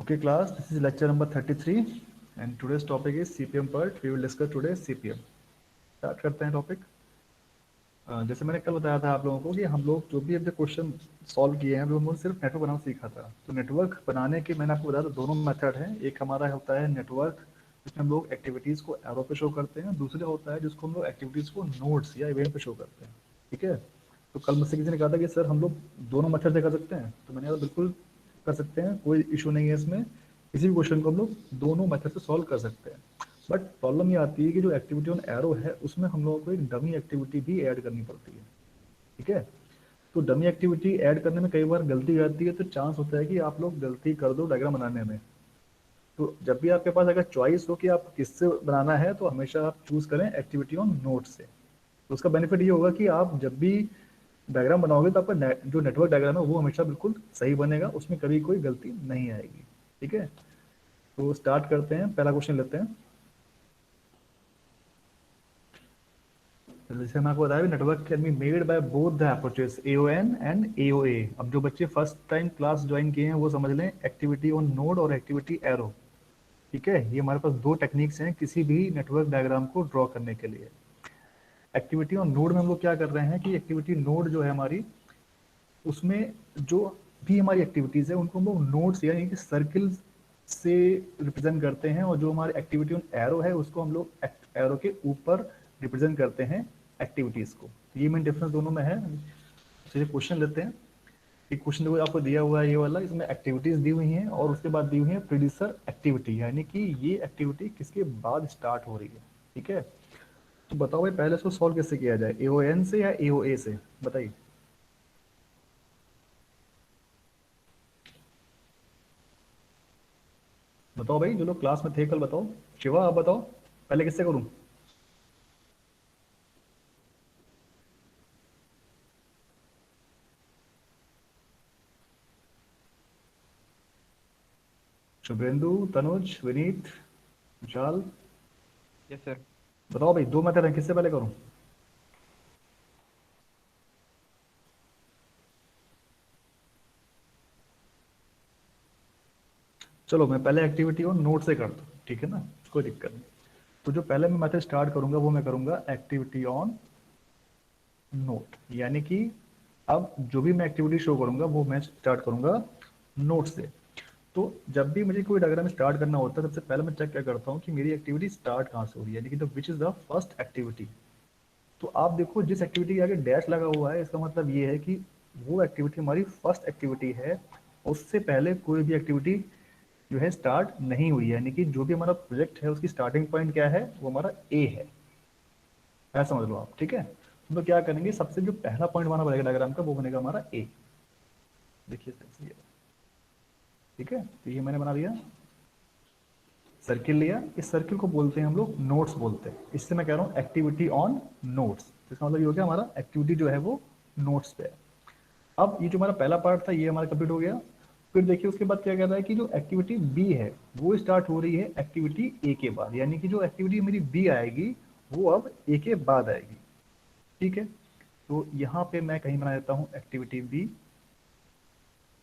Okay class, this is lecture number 33 and today's topic is CPM part. We will discuss today CPM. Start करते हैं topic. जैसे मैंने कल बताया था आप लोगों को कि हम लोग जो भी अब क्वेश्चन सॉल्व किए हैं वो हम लोग सिर्फ नेटवर्क बनाना सीखा था। तो नेटवर्क बनाने के मैंने आपको बताया था दोनों मेथड हैं। एक हमारा होता है नेटवर्क जिसमें हम लोग एक्टिविटीज़ को एरो पे शो करते हैं, दूसरा होता है जिसको हम लोग एक्टिविटीज़ को नोड्स या इवेंट पे शो करते हैं। ठीक है, तो कल मुझसे किसी ने कहा था कि सर हम लोग दोनों मेथड से कर सकते हैं, तो मैंने कहा बिल्कुल कर सकते हैं, कोई इशू नहीं है इसमें। किसी भी क्वेश्चन को हम लोग दोनों मेथड से सॉल्व कर सकते हैं। बट प्रॉब्लम ये आती है कि जो एक्टिविटी ऑन एरो है उसमें हम लोगों को एक डमी एक्टिविटी भी ऐड करनी पड़ती है। ठीक है, तो डमी एक्टिविटी ऐड करने में कई बार गलती हो जाती है, तो चांस होता है कि आप लोग गलती कर दो डायग्राम बनाने में। तो जब भी आपके पास अगर चॉइस हो कि आप किससे बनाना है, तो हमेशा आप चूज करें एक्टिविटी ऑन नोट से। तो उसका बेनिफिट ये होगा कि आप जब भी डायग्राम बनाओगे तो आपका जो नेटवर्क डायग्राम है वो हमेशा बिल्कुल सही बनेगा, उसमें कभी कोई गलती नहीं आएगी। ठीक है, तो स्टार्ट करते हैं, पहला क्वेश्चन लेते हैं। जैसे मैं आपको बताया network can be made by both the approaches AON and AOA। अब जो बच्चे फर्स्ट टाइम क्लास ज्वाइन किए हैं वो समझ लें एक्टिविटी ऑन नोड और एक्टिविटी एरो। ठीक है, ये हमारे पास दो टेक्निक्स हैं किसी भी नेटवर्क डायग्राम को ड्रॉ करने के लिए। एक्टिविटी ऑन नोड में हम लोग क्या कर रहे हैं कि एक्टिविटी नोड जो है हमारी, उसमें जो भी हमारी एक्टिविटीज है उनको हम लोग नोड्स यानी कि सर्किल से रिप्रेजेंट करते हैं, और जो हमारे एक्टिविटी ऑन एरो है उसको हम लोग एरो के ऊपर रिप्रेजेंट करते हैं एक्टिविटीज को। तो ये मेन डिफरेंस दोनों में है। चलिए क्वेश्चन लेते हैं। एक क्वेश्चन देखो आपको दिया हुआ है ये वाला, इसमें एक्टिविटीज दी हुई हैं और उसके बाद दी हुई है प्रीडिसर एक्टिविटी, यानी कि ये एक्टिविटी किसके बाद स्टार्ट हो रही है। ठीक है, तो बताओ भाई पहले इसको सॉल्व कैसे किया जाए, AON से या AOA से, बताइए। बताओ भाई, जो लोग क्लास में थे कल बताओ। शिवा आप बताओ पहले किससे करूं। शुभेंदु, तनुज, विनीत, विशाल, यस सर। बताओ भाई दो मेथड है, किससे पहले करूं। चलो मैं पहले एक्टिविटी और नोट से करता हूँ, ठीक है ना, कोई दिक्कत नहीं। तो जो पहले मैं मेथड स्टार्ट करूंगा वो मैं करूंगा एक्टिविटी ऑन नोट, यानी कि अब जो भी मैं एक्टिविटी शो करूंगा वो मैं स्टार्ट करूंगा नोट से। तो जब भी मुझे कोई डायग्राम स्टार्ट करना होता है सबसे पहले मैं चेक क्या करता हूँ कि मेरी एक्टिविटी स्टार्ट कहाँ से हो रही है, यानी कि विच इज द फर्स्ट एक्टिविटी। तो आप देखो जिस एक्टिविटी के आगे डैश लगा हुआ है इसका मतलब ये है कि वो एक्टिविटी हमारी फर्स्ट एक्टिविटी है, उससे पहले कोई भी एक्टिविटी जो है स्टार्ट नहीं हुई है, यानी कि जो भी हमारा प्रोजेक्ट है उसकी स्टार्टिंग पॉइंट क्या है, वो हमारा ए है। ऐसा समझ लो आप। ठीक है, तो हम लोग क्या करेंगे, सबसे जो पहला पॉइंट बना पड़ेगा डायग्राम का वो बनेगा हमारा ए। देखिए ये, ठीक है, तो ये मैंने बना दिया, सर्किल लिया। इस सर्किल को बोलते हैं हम लोग नोट्स बोलते हैं। इससे मैं कह रहा हूँ एक्टिविटी ऑन नोट्स, इसका मतलब ये हो गया हमारा एक्टिविटी जो है वो नोट्स पे है। अब ये जो हमारा पहला पार्ट था ये हमारा कंप्लीट हो गया। फिर देखिए उसके बाद क्या कह रहा है कि जो एक्टिविटी बी है वो स्टार्ट हो रही है एक्टिविटी ए के बाद, यानी कि जो एक्टिविटी मेरी बी आएगी वो अब ए के बाद आएगी। ठीक है, तो यहाँ पे मैं कहीं बना देता हूँ एक्टिविटी बी,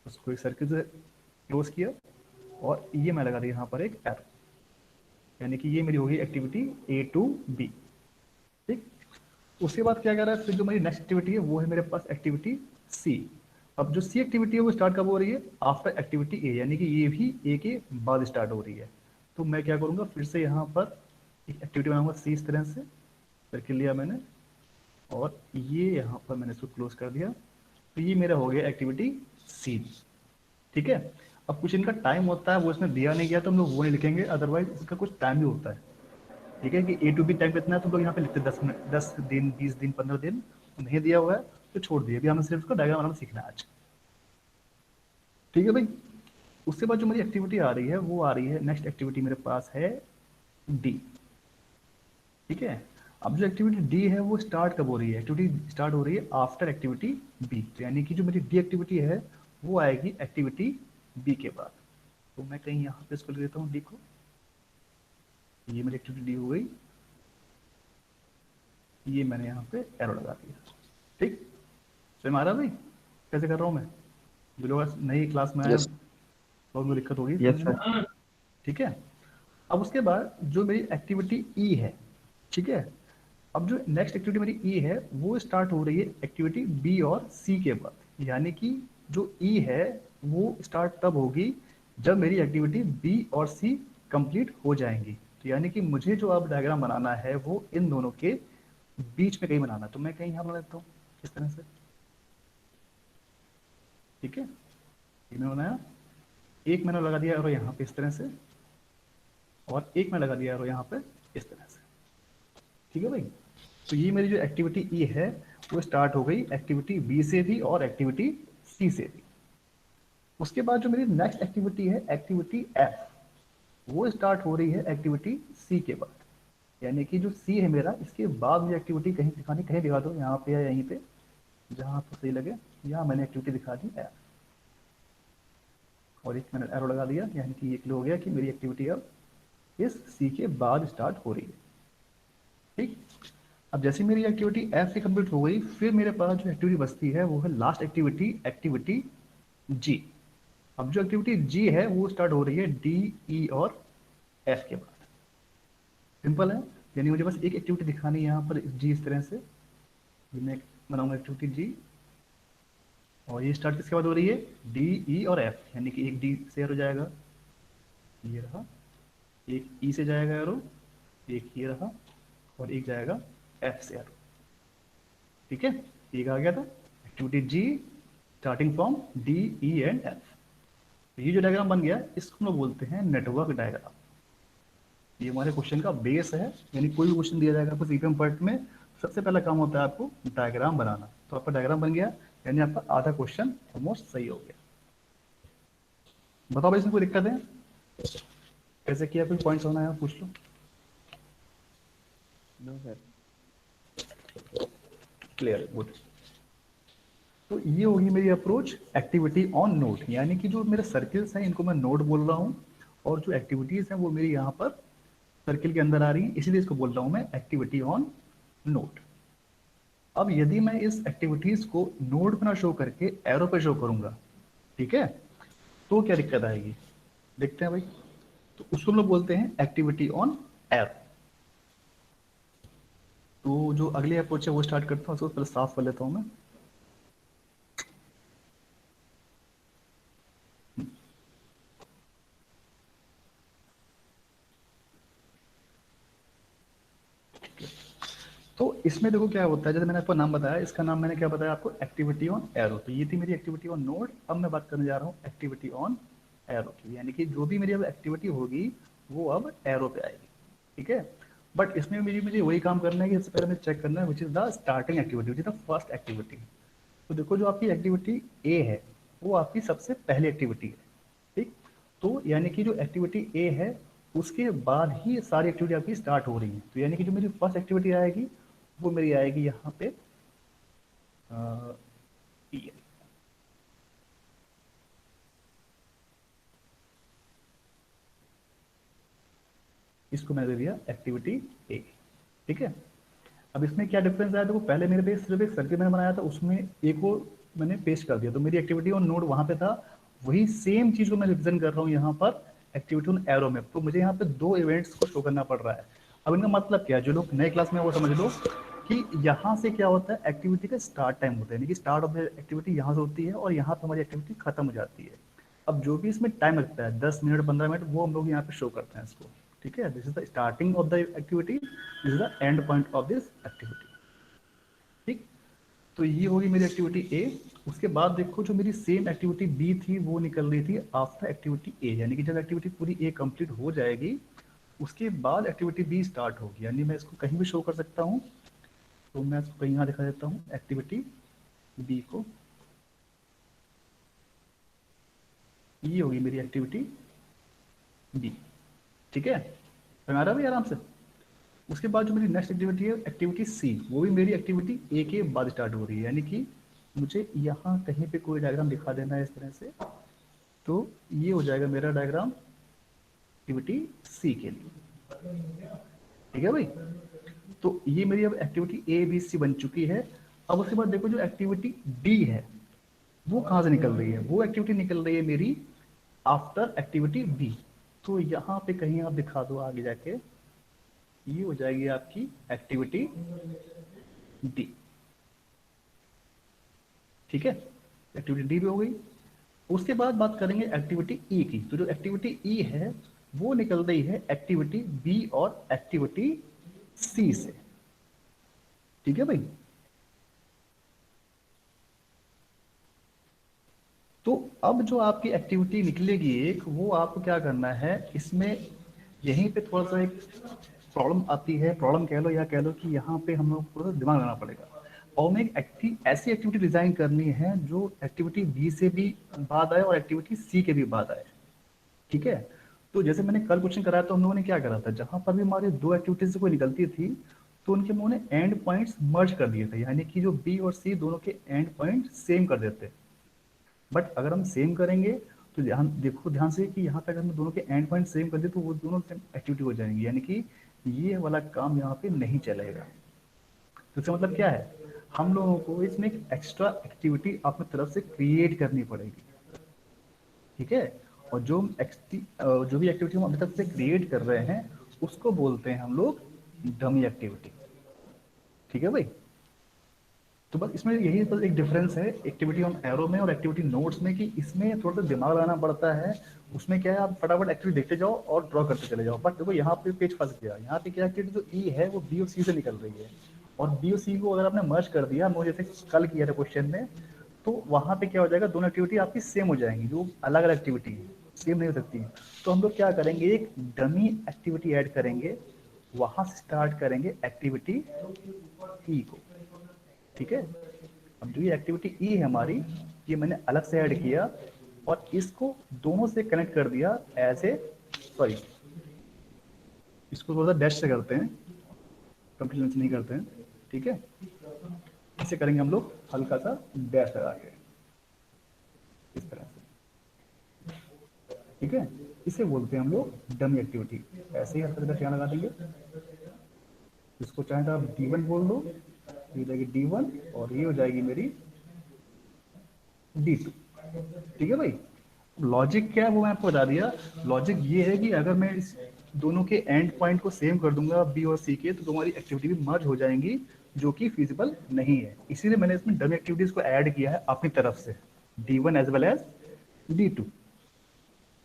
उसको एक सर्किल से क्लोज किया और ये मैं लगा दिया यहाँ पर एक एरो, यानी कि ये मेरी होगी एक्टिविटी ए टू बी। ठीक, उसके बाद क्या कह रहा है, फिर जो मेरी नेक्स्ट एक्टिविटी है वो है मेरे पास एक्टिविटी सी। अब जो सी एक्टिविटी है वो स्टार्ट कब हो रही है, आफ्टर एक्टिविटी ए, यानी कि ये भी ए के बाद स्टार्ट हो रही है। तो मैं क्या करूँगा, फिर से यहाँ पर एक एक्टिविटी बनाऊंगा सी, इस तरह से सर्किल लिया मैंने और ये यहाँ पर मैंने इसको क्लोज कर दिया। तो ये मेरा हो गया एक्टिविटी सी। ठीक है, अब कुछ इनका टाइम होता है वो इसमें दिया नहीं गया तो हम लोग वो नहीं लिखेंगे, अदरवाइज इसका कुछ टाइम भी होता है। ठीक है, कि ए टू बी टाइम कितना है तो हम लोग यहाँ पे लिखते हैं 10 मिनट, 10 दिन, 20 दिन, 15 दिन। नहीं दिया हुआ है तो छोड़ दिए, अभी हमें सिर्फ इसको डायग्राम बनाना सीखना है आज। ठीक है भाई, उसके बाद जो मेरी एक्टिविटी आ रही है वो आ रही है, नेक्स्ट एक्टिविटी मेरे पास है डी। ठीक है, अब जो एक्टिविटी डी है वो स्टार्ट कब हो रही है, एक्टिविटी स्टार्ट हो रही है आफ्टर एक्टिविटी बी, यानी कि जो मेरी डी एक्टिविटी है वो आएगी एक्टिविटी बी के बाद। तो मैं कहीं यहाँ पे इसको लिख देता हूँ डी को, ये मेरी एक्टिविटी डी हो गई, ये मैंने यहाँ पे एरो लगा दिया। ठीक, समझ में आ रहा भाई कैसे कर रहा हूँ मैं, जो लोग नई क्लास में आए। यस बहुत कोई दिक्कत होगी यस समझने सर। में? ठीक है। अब उसके बाद जो मेरी एक्टिविटी ई है, ठीक है, अब जो नेक्स्ट एक्टिविटी मेरी ई है वो स्टार्ट हो रही है एक्टिविटी बी और सी के बाद, यानी कि जो ई है वो स्टार्ट तब होगी जब मेरी एक्टिविटी बी और सी कंप्लीट हो जाएंगी। तो यानी कि मुझे जो अब डायग्राम बनाना है वो इन दोनों के बीच में कहीं बनाना है, तो मैं कहीं यहाँ बना देता हूँ इस तरह से। ठीक है, ये मैंने बनाया, एक मैंने लगा दिया एरो यहाँ पे इस तरह से, और एक मैंने लगा दिया एरो यहाँ पे इस तरह से। ठीक है भाई, तो ये मेरी जो एक्टिविटी ई है वो स्टार्ट हो गई एक्टिविटी बी से भी और एक्टिविटी सी से भी। उसके बाद जो मेरी नेक्स्ट एक्टिविटी है एक्टिविटी एफ, वो स्टार्ट हो रही है एक्टिविटी सी के बाद, यानी कि जो सी है मेरा इसके बाद मुझे एक्टिविटी कहीं दिखानी, कहीं दिखा दो, यहाँ पे या यहीं पे जहाँ आपको सही लगे। यहाँ मैंने एक्टिविटी दिखा दी एफ, और एक मैंने एरो लगा दिया, यानी कि ये क्लियर हो गया कि मेरी एक्टिविटी अब इस सी के बाद स्टार्ट हो रही है। ठीक, अब जैसे मेरी एक्टिविटी एफ से कंप्लीट हो गई, फिर मेरे पास जो एक्टिविटी बचती है वो है लास्ट एक्टिविटी, एक्टिविटी जी। अब जो एक्टिविटी जी है वो स्टार्ट हो रही है डी ई और एफ के बाद। सिंपल है, यानी मुझे बस एक एक्टिविटी दिखानी है यहाँ पर जी इस तरह से। ये मैं बनाऊंगा एक्टिविटी जी, और ये स्टार्ट किसके बाद हो रही है डी ई और एफ, यानी कि एक डी से एरो जाएगा, ये रहा, एक ई से जाएगा एरो, एक ये रहा, और एक जाएगा एफ से एरो। ठीक है, एक आ गया था activity G starting from D E and F. ये जो डायग्राम बन गया इसको हम लोग बोलते हैं नेटवर्क डायग्राम। ये हमारे क्वेश्चन का बेस है, यानी कोई भी क्वेश्चन दिया जाएगा आपको सीपीएम पार्ट में, सबसे पहला काम होता है आपको डायग्राम बनाना। तो आपका डायग्राम बन गया, यानी आपका आधा क्वेश्चन ऑलमोस्ट सही हो गया। बताओ भाई इसमें कोई दिक्कत है? कैसे किया, कोई पॉइंट्स होना है पूछ लो। No sir. Clear, good. तो ये होगी मेरी अप्रोच एक्टिविटी ऑन नोट, यानी कि जो मेरे सर्किल्स हैं इनको मैं नोट बोल रहा हूँ, और जो एक्टिविटीज हैं वो मेरी यहाँ पर सर्किल के अंदर आ रही है, इसलिए इसको बोल रहा हूँ मैं एक्टिविटी ऑन नोट। अब यदि मैं इस एक्टिविटीज को नोट पर ना शो करके एरो पे शो करूंगा, ठीक है, तो क्या दिक्कत आएगी देखते हैं भाई। तो उसको हम लोग बोलते हैं एक्टिविटी ऑन एरो। तो जो अगली अप्रोच है वो स्टार्ट करता हूँ, उसको पहले साफ कर लेता हूँ मैं। तो इसमें देखो क्या होता है, जैसे मैंने आपको नाम बताया, इसका नाम मैंने क्या बताया आपको, एक्टिविटी ऑन एरो। तो ये थी मेरी एक्टिविटी ऑन नोड। अब मैं बात करने जा रहा हूँ एक्टिविटी ऑन एरो की, यानी कि जो भी मेरी अब एक्टिविटी होगी वो अब एरो पे आएगी। ठीक है, बट इसमें मेरी मुझे वही काम करना है कि सबसे पहले मुझे चेक करना है which is the starting activity, which is the first activity. तो देखो जो आपकी एक्टिविटी ए है वो आपकी सबसे पहली एक्टिविटी है। ठीक, तो यानी कि जो एक्टिविटी ए है उसके बाद ही सारी एक्टिविटी आपकी स्टार्ट हो रही है। तो यानी कि जो मेरी फर्स्ट एक्टिविटी आएगी वो मेरी आएगी यहाँ पे ई। इसको मैंने दे दिया एक्टिविटी ए। ठीक है, अब इसमें क्या डिफरेंस आया, देखो पहले मेरे पे सिर्फ एक सर्किल मैंने बनाया था, उसमें एक को मैंने पेस्ट कर दिया, तो मेरी एक्टिविटी ऑन नोड वहां पे था। वही सेम चीज को मैं रिप्रेजेंट कर रहा हूँ यहाँ पर एक्टिविटी ऑन एरो में। तो मुझे यहाँ पे दो इवेंट्स को शो करना पड़ रहा है। अब इनका मतलब क्या है, जो लोग नए क्लास में वो समझ लो कि यहाँ से क्या होता है, एक्टिविटी का स्टार्ट टाइम होता है, यानी कि स्टार्ट ऑफ द एक्टिविटी यहाँ से होती है और यहाँ पे हमारी एक्टिविटी खत्म हो जाती है। अब जो भी इसमें टाइम लगता है 10 मिनट 15 मिनट, वो हम लोग यहाँ पे शो करते हैं इसको। ठीक है, this is the starting of the activity, this is the end point of this activity. ठीक, तो ये होगी मेरी एक्टिविटी ए। उसके बाद देखो जो मेरी सेम एक्टिविटी बी थी वो निकल रही थी आफ्टर एक्टिविटी ए, यानी कि जब एक्टिविटी पूरी ए कंप्लीट हो जाएगी उसके बाद एक्टिविटी बी स्टार्ट होगी, यानी मैं इसको कहीं भी शो कर सकता हूँ। तो मैं इसको कहीं यहाँ दिखा देता हूँ एक्टिविटी बी को, ये होगी मेरी एक्टिविटी बी। ठीक है, समझ आ रहा है भाई आराम से। उसके बाद जो मेरी नेक्स्ट एक्टिविटी है एक्टिविटी सी, वो भी मेरी एक्टिविटी ए के बाद स्टार्ट हो रही है, यानी कि मुझे यहाँ कहीं पे कोई डायग्राम दिखा देना है इस तरह से। तो ये हो जाएगा मेरा डायग्राम एक्टिविटी सी के लिए। ठीक है भाई, तो ये मेरी अब एक्टिविटी ए बी सी बन चुकी है। अब उसके बाद देखो जो एक्टिविटी डी है वो कहाँ से निकल रही है, वो एक्टिविटी निकल रही है मेरी आफ्टर एक्टिविटी बी। तो यहाँ पे कहीं आप दिखा दो आगे जाके, ये हो जाएगी आपकी एक्टिविटी डी। ठीक है, एक्टिविटी डी भी हो गई। उसके बाद बात करेंगे एक्टिविटी ई की। तो जो एक्टिविटी ई है वो निकल रही है एक्टिविटी बी और एक्टिविटी सी से। ठीक है भाई। तो अब जो आपकी एक्टिविटी निकलेगी एक, वो आपको क्या करना है इसमें, यहीं पे थोड़ा सा एक प्रॉब्लम आती है, प्रॉब्लम कह लो या कह लो कि यहाँ पे हम लोग थोड़ा सा दिमाग लगाना पड़ेगा। और हमें ऐसी एक्टिविटी डिजाइन करनी है जो एक्टिविटी बी से भी बाद आए और एक्टिविटी सी के भी बाद आए। ठीक है। तो जैसे मैंने कल क्वेश्चन कराया तो हम लोगों ने क्या करा था, जहां पर भी हमारे दो एक्टिविटीज से कोई निकलती थी तो उनके हम लोगों ने एंड पॉइंट्स मर्ज कर दिए थे, यानी कि जो बी और सी दोनों के एंड पॉइंट सेम कर देते। बट अगर हम सेम करेंगे तो ध्यान देखो ध्यान से कि यहाँ पे अगर हम दोनों के एंड पॉइंट सेम कर दे तो वो दोनों सेम एक्टिविटी हो जाएंगी, यानी कि ये वाला काम यहाँ पे नहीं चलेगा। तो इसका मतलब क्या है, हम लोगों को इसमें एक एक्स्ट्रा एक्टिविटी अपनी तरफ से क्रिएट करनी पड़ेगी। ठीक है। और जो भी एक्टिविटी हम अपनी तरफ से क्रिएट कर रहे हैं उसको बोलते हैं हम लोग डमी एक्टिविटी। ठीक है भाई। तो बस इसमें यही बस एक डिफरेंस है एक्टिविटी ऑन एरो में और एक्टिविटी नोट्स में, कि इसमें थोड़ा सा दिमाग लगाना पड़ता है। उसमें क्या है, आप फटाफट एक्टिविटी देखते जाओ और ड्रॉ करते चले जाओ। बट देखो यहाँ पे पेज फंस गया, यहाँ पे क्या एक्टिविटी जो ई है वो बी और सी से निकल रही है, और बी और सी को अगर आपने मर्ज कर दिया, हम लोग जैसे कल किया था क्वेश्चन में, तो वहाँ पे क्या हो जाएगा, दोनों एक्टिविटी आपकी सेम हो जाएंगी, जो अलग अलग एक्टिविटी है सेम नहीं हो सकती है। तो हम लोग क्या करेंगे, एक डमी एक्टिविटी ऐड करेंगे, वहां से स्टार्ट करेंगे एक्टिविटी ई को। ठीक है। अब जो ये एक्टिविटी ई है हमारी, ये मैंने अलग से ऐड किया और इसको दोनों से कनेक्ट कर दिया एज ए, सॉरी इसको थोड़ा सा डैश से करते हैं, कंप्लीट से नहीं करते हैं। ठीक है। इसे करेंगे हम लोग हल्का सा डैश लगा के, इस तरह से। ठीक है। इसे बोलते हैं हम लोग डमी एक्टिविटी। ऐसे ही हल्का सा डैश लगा देंगे। इसको चाहे तो आप D1 बोल दो, ये हो जाएगी D1 और ये हो जाएगी मेरी D2। ठीक है भाई। लॉजिक क्या है वो मैं आपको बता दिया। लॉजिक ये है कि अगर मैं इस दोनों के एंड पॉइंट को सेम कर दूंगा बी और सी के, तो तुम्हारी एक्टिविटी भी मर्ज हो जाएंगी, जो कि फिजिबल नहीं है। इसीलिए मैंने इसमें डमी एक्टिविटीज को ऐड किया है अपनी तरफ से, D1 as well as D2।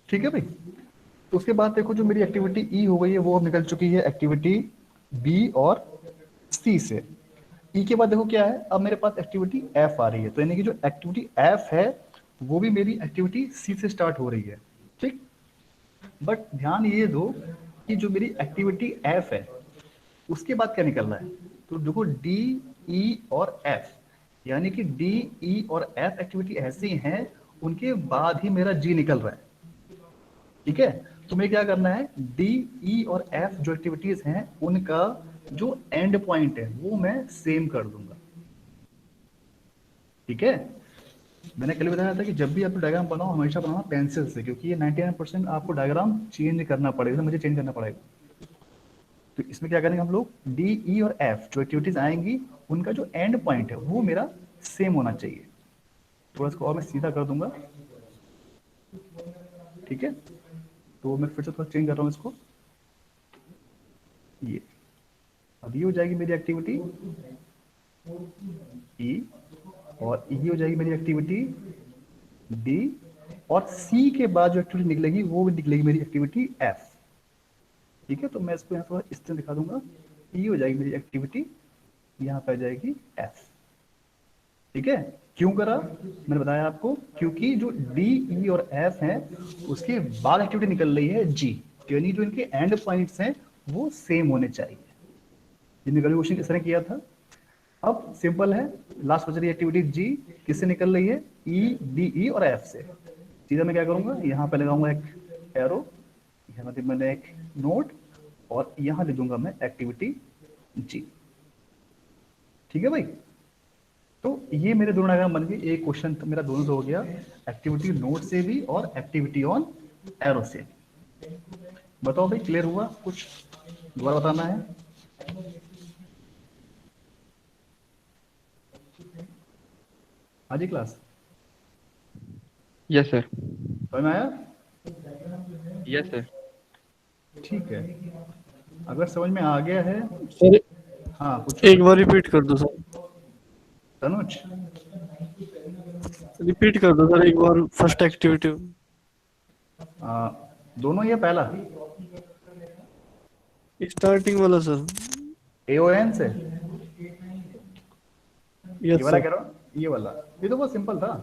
ठीक है भाई। तो उसके बाद देखो जो मेरी एक्टिविटी ई हो गई है वो अब निकल चुकी है एक्टिविटी बी और सी से। ई के बाद देखो क्या है, अब मेरे पास एक्टिविटी एफ आ रही है, तो यानी कि जो एक्टिविटी एफ है वो भी मेरी एक्टिविटी सी से स्टार्ट हो रही है। ठीक। बट ध्यान ये दो कि जो मेरी एक्टिविटी एफ है उसके बाद क्या निकल रहा है, तो देखो डी ई और एफ, यानी कि डी ई और एफ एक्टिविटी ऐसी हैं उनके बाद ही मेरा जी निकल रहा है। ठीक है। तो मुझे क्या करना है, डी ई और एफ जो एक्टिविटीज हैं उनका जो एंड पॉइंट है वो मैं सेम कर दूंगा। ठीक है। मैंने कल बताया था कि जब भी आप डायग्राम बनाओ हमेशा बनाना पेंसिल से, क्योंकि ये 99% आपको डायग्राम चेंज करना पड़ेगा, तो मुझे चेंज करना पड़ेगा। तो इसमें क्या करेंगे हम लोग, डी ई और एफ जो एक्टिविटीज आएंगी उनका जो एंड पॉइंट है वो मेरा सेम होना चाहिए। थोड़ा इसको और मैं सीधा कर दूंगा। ठीक है। तो मैं फिर से थोड़ा चेंज कर रहा हूँ इसको, ये अब ये हो जाएगी मेरी एक्टिविटी ई, और ये हो जाएगी मेरी एक्टिविटी डी, और सी के बाद जो एक्टिविटी निकलेगी वो भी निकलेगी मेरी एक्टिविटी एफ। ठीक है। तो मैं इसको यहाँ थोड़ा इस तरह दिखा दूंगा, ये हो जाएगी मेरी एक्टिविटी, यहाँ पे आ जाएगी एफ। ठीक है। क्यों करा, मैंने बताया आपको, क्योंकि जो डी ई और एफ है उसके बाद एक्टिविटी निकल रही है जी, यानी जो इनके एंड पॉइंट्स हैं वो सेम होने चाहिए। जिनने कल क्वेश्चन इस तरह किया था। अब सिंपल है, लास्ट बच रही एक्टिविटी जी, किससे निकल रही है, ई डी ई और एफ से। सीधा मैं क्या करूंगा, यहाँ पे लगाऊंगा एक एरो, यहाँ पे मैंने एक नोट, और यहाँ दे दूंगा मैं एक्टिविटी जी। ठीक है भाई। तो ये मेरे दोनों डायग्राम बन गए, एक क्वेश्चन तो मेरा दोनों से हो गया, एक्टिविटी नोट से भी और एक्टिविटी ऑन एरो से। बताओ भाई क्लियर हुआ कुछ, दोबारा बताना है। आज ही क्लास यस सर। समझ में आया। Yes sir. ठीक है, अगर समझ में आ गया है। सर हाँ पूछो एक बार रिपीट कर दो सर, तनुज। रिपीट कर दो सर एक बार फर्स्ट एक्टिविटी। आ, दोनों ये पहला स्टार्टिंग वाला सर। AON से, ये यस वाला सर। कह रहा हूँ, ये वाला। ये तो बहुत सिंपल था।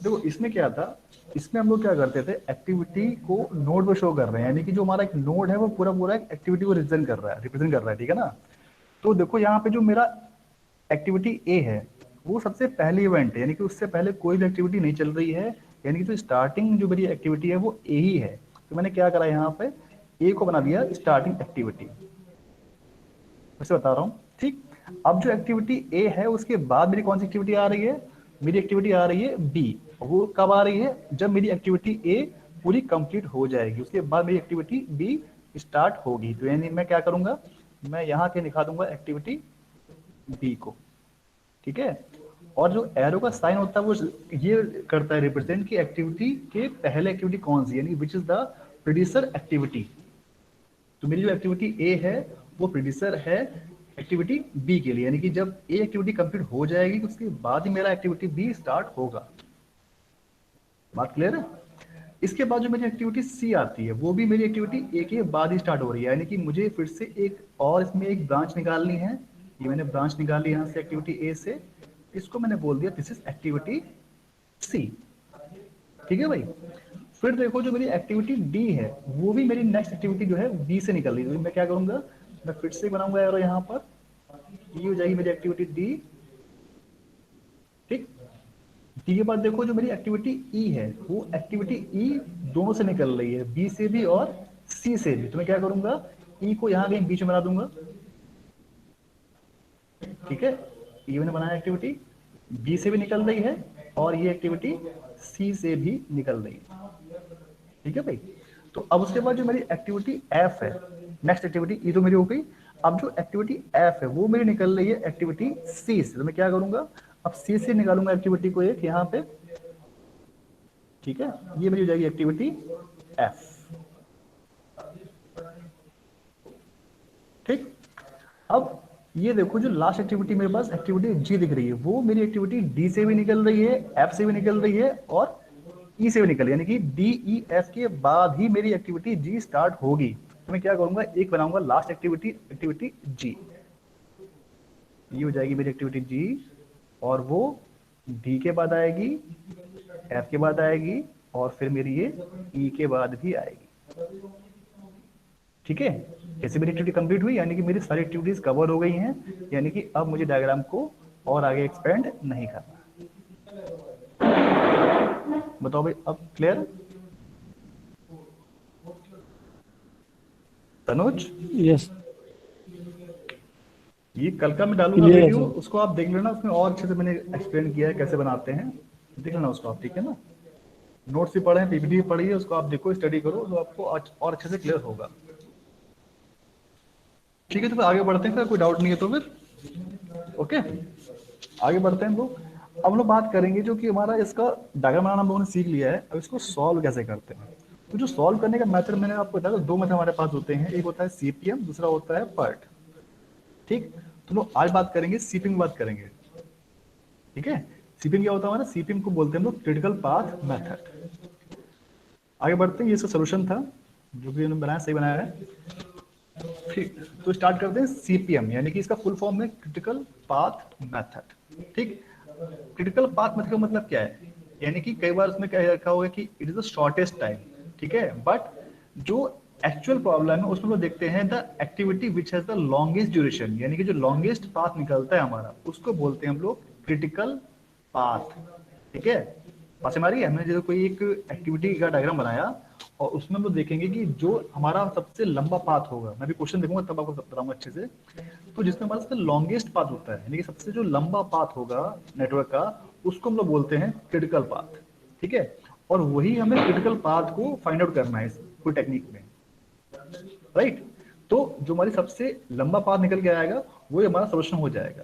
देखो इसमें क्या था, इसमें हम लोग क्या करते थे, एक्टिविटी को नोड पे शो कर रहे हैं, यानी कि जो हमारा एक नोड है वो पूरा पूरा एक एक्टिविटी को रिप्रेजेंट कर रहा है, ठीक है ना। तो देखो यहाँ पे जो मेरा एक्टिविटी ए है वो सबसे पहली इवेंट है, यानी कि उससे पहले कोई भी एक्टिविटी नहीं चल रही है, यानी कि जो स्टार्टिंग जो मेरी एक्टिविटी है वो ए ही है। तो मैंने क्या करा यहाँ पे, ए को बना दिया स्टार्टिंग एक्टिविटी। वैसे बता रहा हूँ, ठीक। अब जो एक्टिविटी ए है उसके बाद मेरी कौन सी एक्टिविटी आ रही है, मेरी एक्टिविटी आ रही है बी। वो कब आ रही है, जब मेरी एक्टिविटी ए पूरी कंप्लीट हो जाएगी, उसके बाद मेरी एक्टिविटी बी स्टार्ट होगी। तो यानी मैं क्या करूंगा, मैं यहाँ के दिखा दूंगा एक्टिविटी बी को, ठीक है। और जो एरो का साइन होता है वो ये करता है रिप्रेजेंट की एक्टिविटी के पहले एक्टिविटी कौन सी, यानी विच इज द प्रोड्यूसर एक्टिविटी। तो मेरी जो एक्टिविटी ए है वो प्रोड्यूसर है एक्टिविटी बी के लिए, यानी कि जब ए एक्टिविटी कंप्लीट हो जाएगी तो उसके बाद ही मेरा एक्टिविटी बी स्टार्ट होगा। बात क्लियर है। इसके बाद जो मेरी एक्टिविटी सी आती है वो भी मेरी एक्टिविटी ए के बाद ही स्टार्ट हो रही है, यानी कि मुझे फिर से एक और इसमें एक ब्रांच निकालनी है। ये मैंने ब्रांच निकाली यहाँ से एक्टिविटी ए से, इसको मैंने बोल दिया दिस इज एक्टिविटी सी, ठीक है भाई। फिर देखो जो मेरी एक्टिविटी डी है वो भी मेरी नेक्स्ट एक्टिविटी जो है बी से निकल रही है। तो मैं क्या करूंगा, मैं फिर से बनाऊंगा एरो यहाँ पर, ये हो जाएगी मेरी एक्टिविटी डी, ठीक। डी के बाद देखो जो मेरी एक्टिविटी ई है वो एक्टिविटी ई दोनों से निकल रही है, बी से भी और सी से भी। तो मैं क्या करूंगा, ई को यहाँ कहीं बीच में बना दूंगा, ठीक है। ये मैंने बनाया एक्टिविटी, बी से भी निकल रही है और ये एक्टिविटी सी से भी निकल रही है, ठीक है भाई। तो अब उसके बाद जो मेरी एक्टिविटी एफ है, नेक्स्ट एक्टिविटी ई तो मेरी हो गई। अब जो एक्टिविटी एफ है वो मेरी निकल रही है एक्टिविटी सी से। तो मैं क्या करूंगा, अब सी से निकालूंगा एक्टिविटी को एक यहाँ पे, ठीक है। ये मेरी हो जाएगी एक्टिविटी एफ, ठीक। अब ये देखो जो लास्ट एक्टिविटी मेरे पास एक्टिविटी जी दिख रही है वो मेरी एक्टिविटी डी से भी निकल रही है, एफ से भी निकल रही है और ई से भी निकल रही है, यानी कि डी ई एफ के बाद ही मेरी एक्टिविटी जी स्टार्ट होगी। तो मैं क्या करूंगा, एक बनाऊंगा लास्ट एक्टिविटी, एक्टिविटी जी। ये हो जाएगी मेरी एक्टिविटी जी और वो डी के बाद आएगी, एफ के बाद आएगी और फिर मेरी ये ई के बाद भी आएगी, ठीक है। ऐसे मेरी एक्टिविटी कंप्लीट हुई, यानी कि मेरी सारी एक्टिविटीज कवर हो गई हैं, यानी कि अब मुझे डायग्राम को और आगे एक्सपेंड नहीं करना। बताओ भाई अब क्लियर, तनुज। यस ये कल का मैं डालूंगा क्लियर है वीडियो, सर। उसको आप देख लेना, उसमें और अच्छे से मैंने एक्सप्लेन किया है कैसे बनाते हैं, देख लेना उसको आप, ठीक है ना। नोट्स भी पढ़े हैं, पीपीटी भी पढ़ी है, उसको आप देखो, स्टडी करो, तो आपको और अच्छे से क्लियर होगा। ठीक है, तो फिर आगे बढ़ते हैं, फिर कोई डाउट नहीं है तो फिर ओके आगे बढ़ते हैं हम लोग। अब हम लोग बात करेंगे जो कि हमारा इसका डायग्राम बनाना हम लोगों ने सीख लिया है, अब इसको सॉल्व कैसे करते हैं। तो जो सॉल्व करने का मेथड मैंने आपको बताया, दो मेथड हमारे पास होते हैं, एक होता है सीपीएम, दूसरा होता है पर्ट, ठीक। तो लोग आज बात करेंगे सीपीएम, बात करेंगे, ठीक है। सीपीएम क्या होता है हमारा, सीपीएम को बोलते हैं हम लोग क्रिटिकल पाथ मेथड। आगे बढ़ते हैं, ये इसका सोल्यूशन था जो कि हमने बनाया, सही बनाया है, ठीक। तो स्टार्ट करते हैं सीपीएम, यानी कि इसका फुल फॉर्म है क्रिटिकल पाथ मेथड, ठीक। क्रिटिकल पाथ मेथड का मतलब क्या है, यानी कि कई बार उसमें क्या रखा होगा कि it is the shortest time, ठीक है। बट जो एक्चुअल प्रॉब्लम है उसमें लोग देखते हैं the activity which has the longest duration, यानी कि जो लॉन्गेस्ट पाथ निकलता है हमारा उसको बोलते हैं हम लोग क्रिटिकल पाथ, ठीक है। पास हमारी हमने जो कोई एक एक्टिविटी का डायग्राम बनाया और उसमें हम लोग देखेंगे कि जो हमारा सबसे लंबा पाथ होगा, मैं भी क्वेश्चन देखूंगा तब आपको बताऊंगा अच्छे से, तो जिसमें हमारा सबसे लॉन्गेस्ट पाथ होता है, यानी कि सबसे जो लंबा पाथ होगा नेटवर्क का, उसको हम लोग बोलते हैं क्रिटिकल पाथ, ठीक है। और वही हमें क्रिटिकल पाथ को फाइंड आउट करना है कोई टेक्निक में, राइट। तो जो हमारी सबसे लंबा पाथ निकल के आएगा वही हमारा सोल्यूशन हो जाएगा।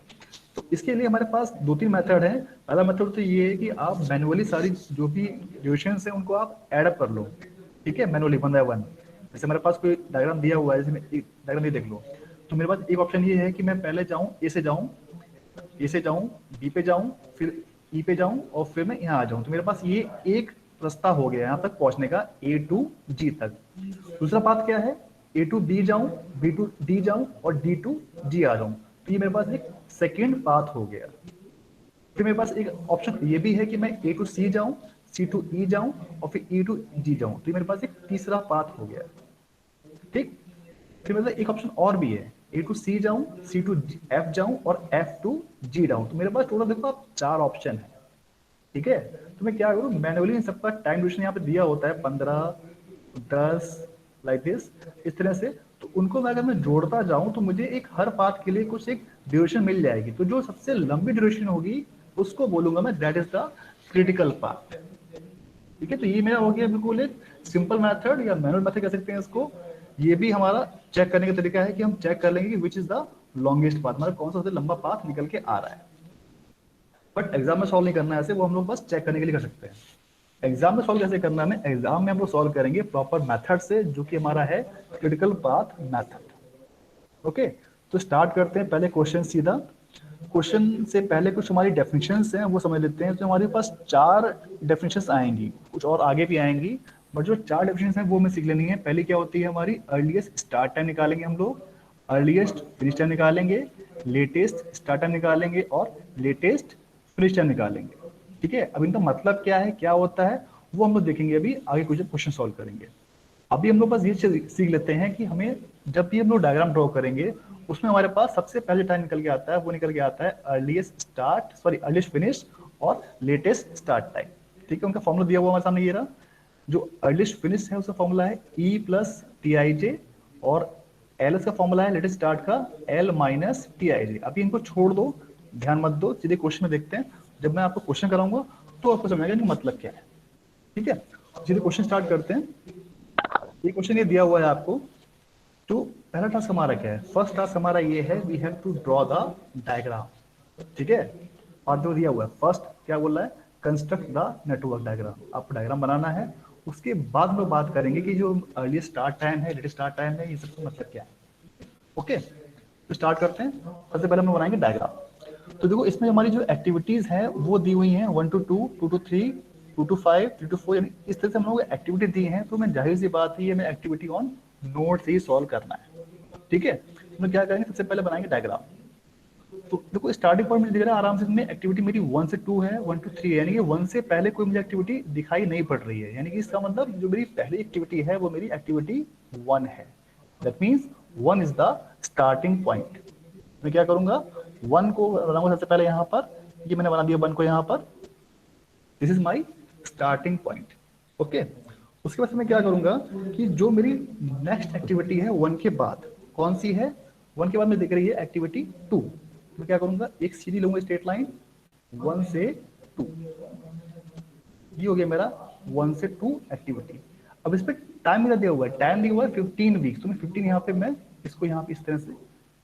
तो इसके लिए हमारे पास दो तीन मेथड है। पहला मेथड तो ये है कि आप मैनुअली सारी जो भी ड्यूरेशन है उनको आप एड अप कर लो, ठीक है, मैनुअली 1 by 1। जैसे मेरे पास कोई डायग्राम दिया हुआ है, जैसे डायग्राम ये देख लो, तो मेरे पास एक ऑप्शन ये है कि मैं पहले जाऊँ ए से जाऊँ, ए से जाऊँ, बी पे जाऊँ, फिर ई पे जाऊँ और फिर मैं यहाँ आ जाऊँ। तो मेरे पास ये एक रास्ता हो गया यहाँ तक पहुँचने का, ए टू जी तक। दूसरा पाथ क्या है, ए टू बी जाऊँ, बी टू डी जाऊँ और डी टू जी आ जाऊँ। तो ये मेरे पास एक सेकेंड पाथ हो गया। फिर मेरे पास एक ऑप्शन ये भी है कि मैं ए टू सी जाऊँ, सी टू ई जाऊँ और फिर ई टू जी जाऊँ। तो ये मेरे पास एक तीसरा पाथ हो गया। ठीक, फिर मेरे पास एक ऑप्शन और भी है, ए टू सी जाऊं, सी टू एफ जाऊं और एफ टू जी जाऊं। तो मेरे पास टोटल देखो आप 4 ऑप्शन है। ठीक है, तो मैं क्या करूं, मैनुअली इन सबका टाइम ड्यूरेशन यहाँ पे दिया होता है 15, 10 लाइक दिस, इस तरह से। तो उनको मैं अगर मैं जोड़ता जाऊं तो मुझे एक हर पाथ के लिए कुछ एक ड्यूरेशन मिल जाएगी। तो जो सबसे लंबी ड्यूरेशन होगी उसको बोलूंगा मैं that is the critical path. ठीक है, तो ये मेरा हो गया बिल्कुल एक सिंपल मेथड या मैनुअल मेथड कह सकते हैं इसको। ये भी हमारा चेक करने का तरीका है कि हम चेक कर लेंगे कि विच इज द लॉन्गेस्ट पाथ, मतलब कौन सा सबसे लंबा पाथ निकल के आ रहा है। बट एग्जाम में सॉल्व नहीं करना है ऐसे, वो हम लोग बस चेक करने के लिए कर सकते हैं। एग्जाम में सॉल्व कैसे करना है, एग्जाम में हम लोग सॉल्व करेंगे प्रॉपर मेथड से, जो कि हमारा है क्रिटिकल पाथ मेथड। ओके, तो स्टार्ट करते हैं पहले क्वेश्चन सीधा। क्वेश्चन से पहले कुछ हमारी डेफिनेशंस हैं वो समझ लेते हैं। तो हमारे पास 4 डेफिनेशंस आएंगी, कुछ और आगे भी आएंगी, बट जो 4 डेफिनेशंस हैं वो हमें सीख लेनी है। पहली क्या होती है हमारी, अर्लीस्ट स्टार्ट टाइम निकालेंगे हम लोग, अर्लीस्ट फिनिश टाइम निकालेंगे, लेटेस्ट स्टार्ट टाइम निकालेंगे और लेटेस्ट फिनिश टाइम निकालेंगे। ठीक है, अब इनका मतलब क्या है, क्या होता है, वो हम लोग देखेंगे अभी आगे कुछ क्वेश्चन सॉल्व करेंगे। अभी हम लोग बस ये सीख लेते हैं कि हमें जब भी हम लोग डायग्राम ड्रॉ करेंगे उसमें हमारे पास सबसे पहले टाइम निकल के आता है, वो निकल के आता है अर्लीस्ट फिनिश और लेटेस्ट स्टार्ट टाइम। ठीक है, उनका फॉर्मूला दिया हुआ हमारे सामने ये रहा। जो अर्लीस्ट फिनिश है उसका फॉर्मूला है ई प्लस टी आई जे और एल का फॉर्मूला है लेटेस्ट स्टार्ट का एल माइनस टी आई जे। अभी इनको छोड़ दो, ध्यान मत दो, सीधे क्वेश्चन में देखते हैं। जब मैं आपको क्वेश्चन कराऊंगा तो आपको समझ आएगा कि मतलब क्या है। ठीक है, सीधे क्वेश्चन स्टार्ट करते हैं। ये क्वेश्चन ये दिया हुआ है आपको। तो पहला टास्क हमारा क्या है, फर्स्ट टास्क हमारा ये है we have to draw the diagram. ठीक है, और जो दिया हुआ है फर्स्ट क्या बोल रहा है, कंस्ट्रक्ट द नेटवर्क डायग्राम। आपको डायग्राम बनाना है, उसके बाद में बात करेंगे कि जो अर्ली स्टार्ट टाइम है, लेटेस्ट स्टार्ट टाइम है, ये सबका मतलब क्या है। ओके, तो स्टार्ट करते हैं। सबसे पहले हम बनाएंगे डायग्राम। तो देखो इसमें हमारी जो एक्टिविटीज है वो दी हुई हैं 1 to 2, 2 to 3, 2 to 5, 3 to 4, यानी इस तरह से हम लोग एक्टिविटी दी है। तो मैं जाहिर सी बात है ये मैं एक्टिविटी ऑन नोट से ही सॉल्व करना है। ठीक है, तो मैं क्या करेंगे, सबसे पहले बनाएंगे डायग्राम। तो देखो स्टार्टिंग पॉइंट मुझे दिख रहा है आराम से, इसमें एक्टिविटी मेरी 1 से 2 है, 1 to 3 है, यानी कि 1 से पहले कोई मुझे एक्टिविटी दिखाई नहीं पड़ रही है। यानी कि इसका मतलब जो मेरी पहली एक्टिविटी है वो मेरी एक्टिविटी 1 है। That means 1 is the starting point. मैं क्या करूंगा, 1 को बनाऊंगा सबसे पहले यहाँ पर, ये मैंने बना दिया 1 को यहाँ पर, this is my starting point. Okay, उसके बाद मैं क्या करूंगा कि जो मेरी नेक्स्ट एक्टिविटी है 1 के बाद, कौन सी है, 1 के बाद में दिख रही है एक्टिविटी 2। मैं क्या करूंगा, एक सीधी लूंगा स्ट्रेट लाइन 1 से 2। ये हो गया मेरा 1 से 2 एक्टिविटी। अब इस पे टाइम मेरा दिया हुआ है, टाइम दिया हुआ है 15 वीक्स। तो मैं 15 यहाँ पे मैं इसको यहाँ पे इस तरह से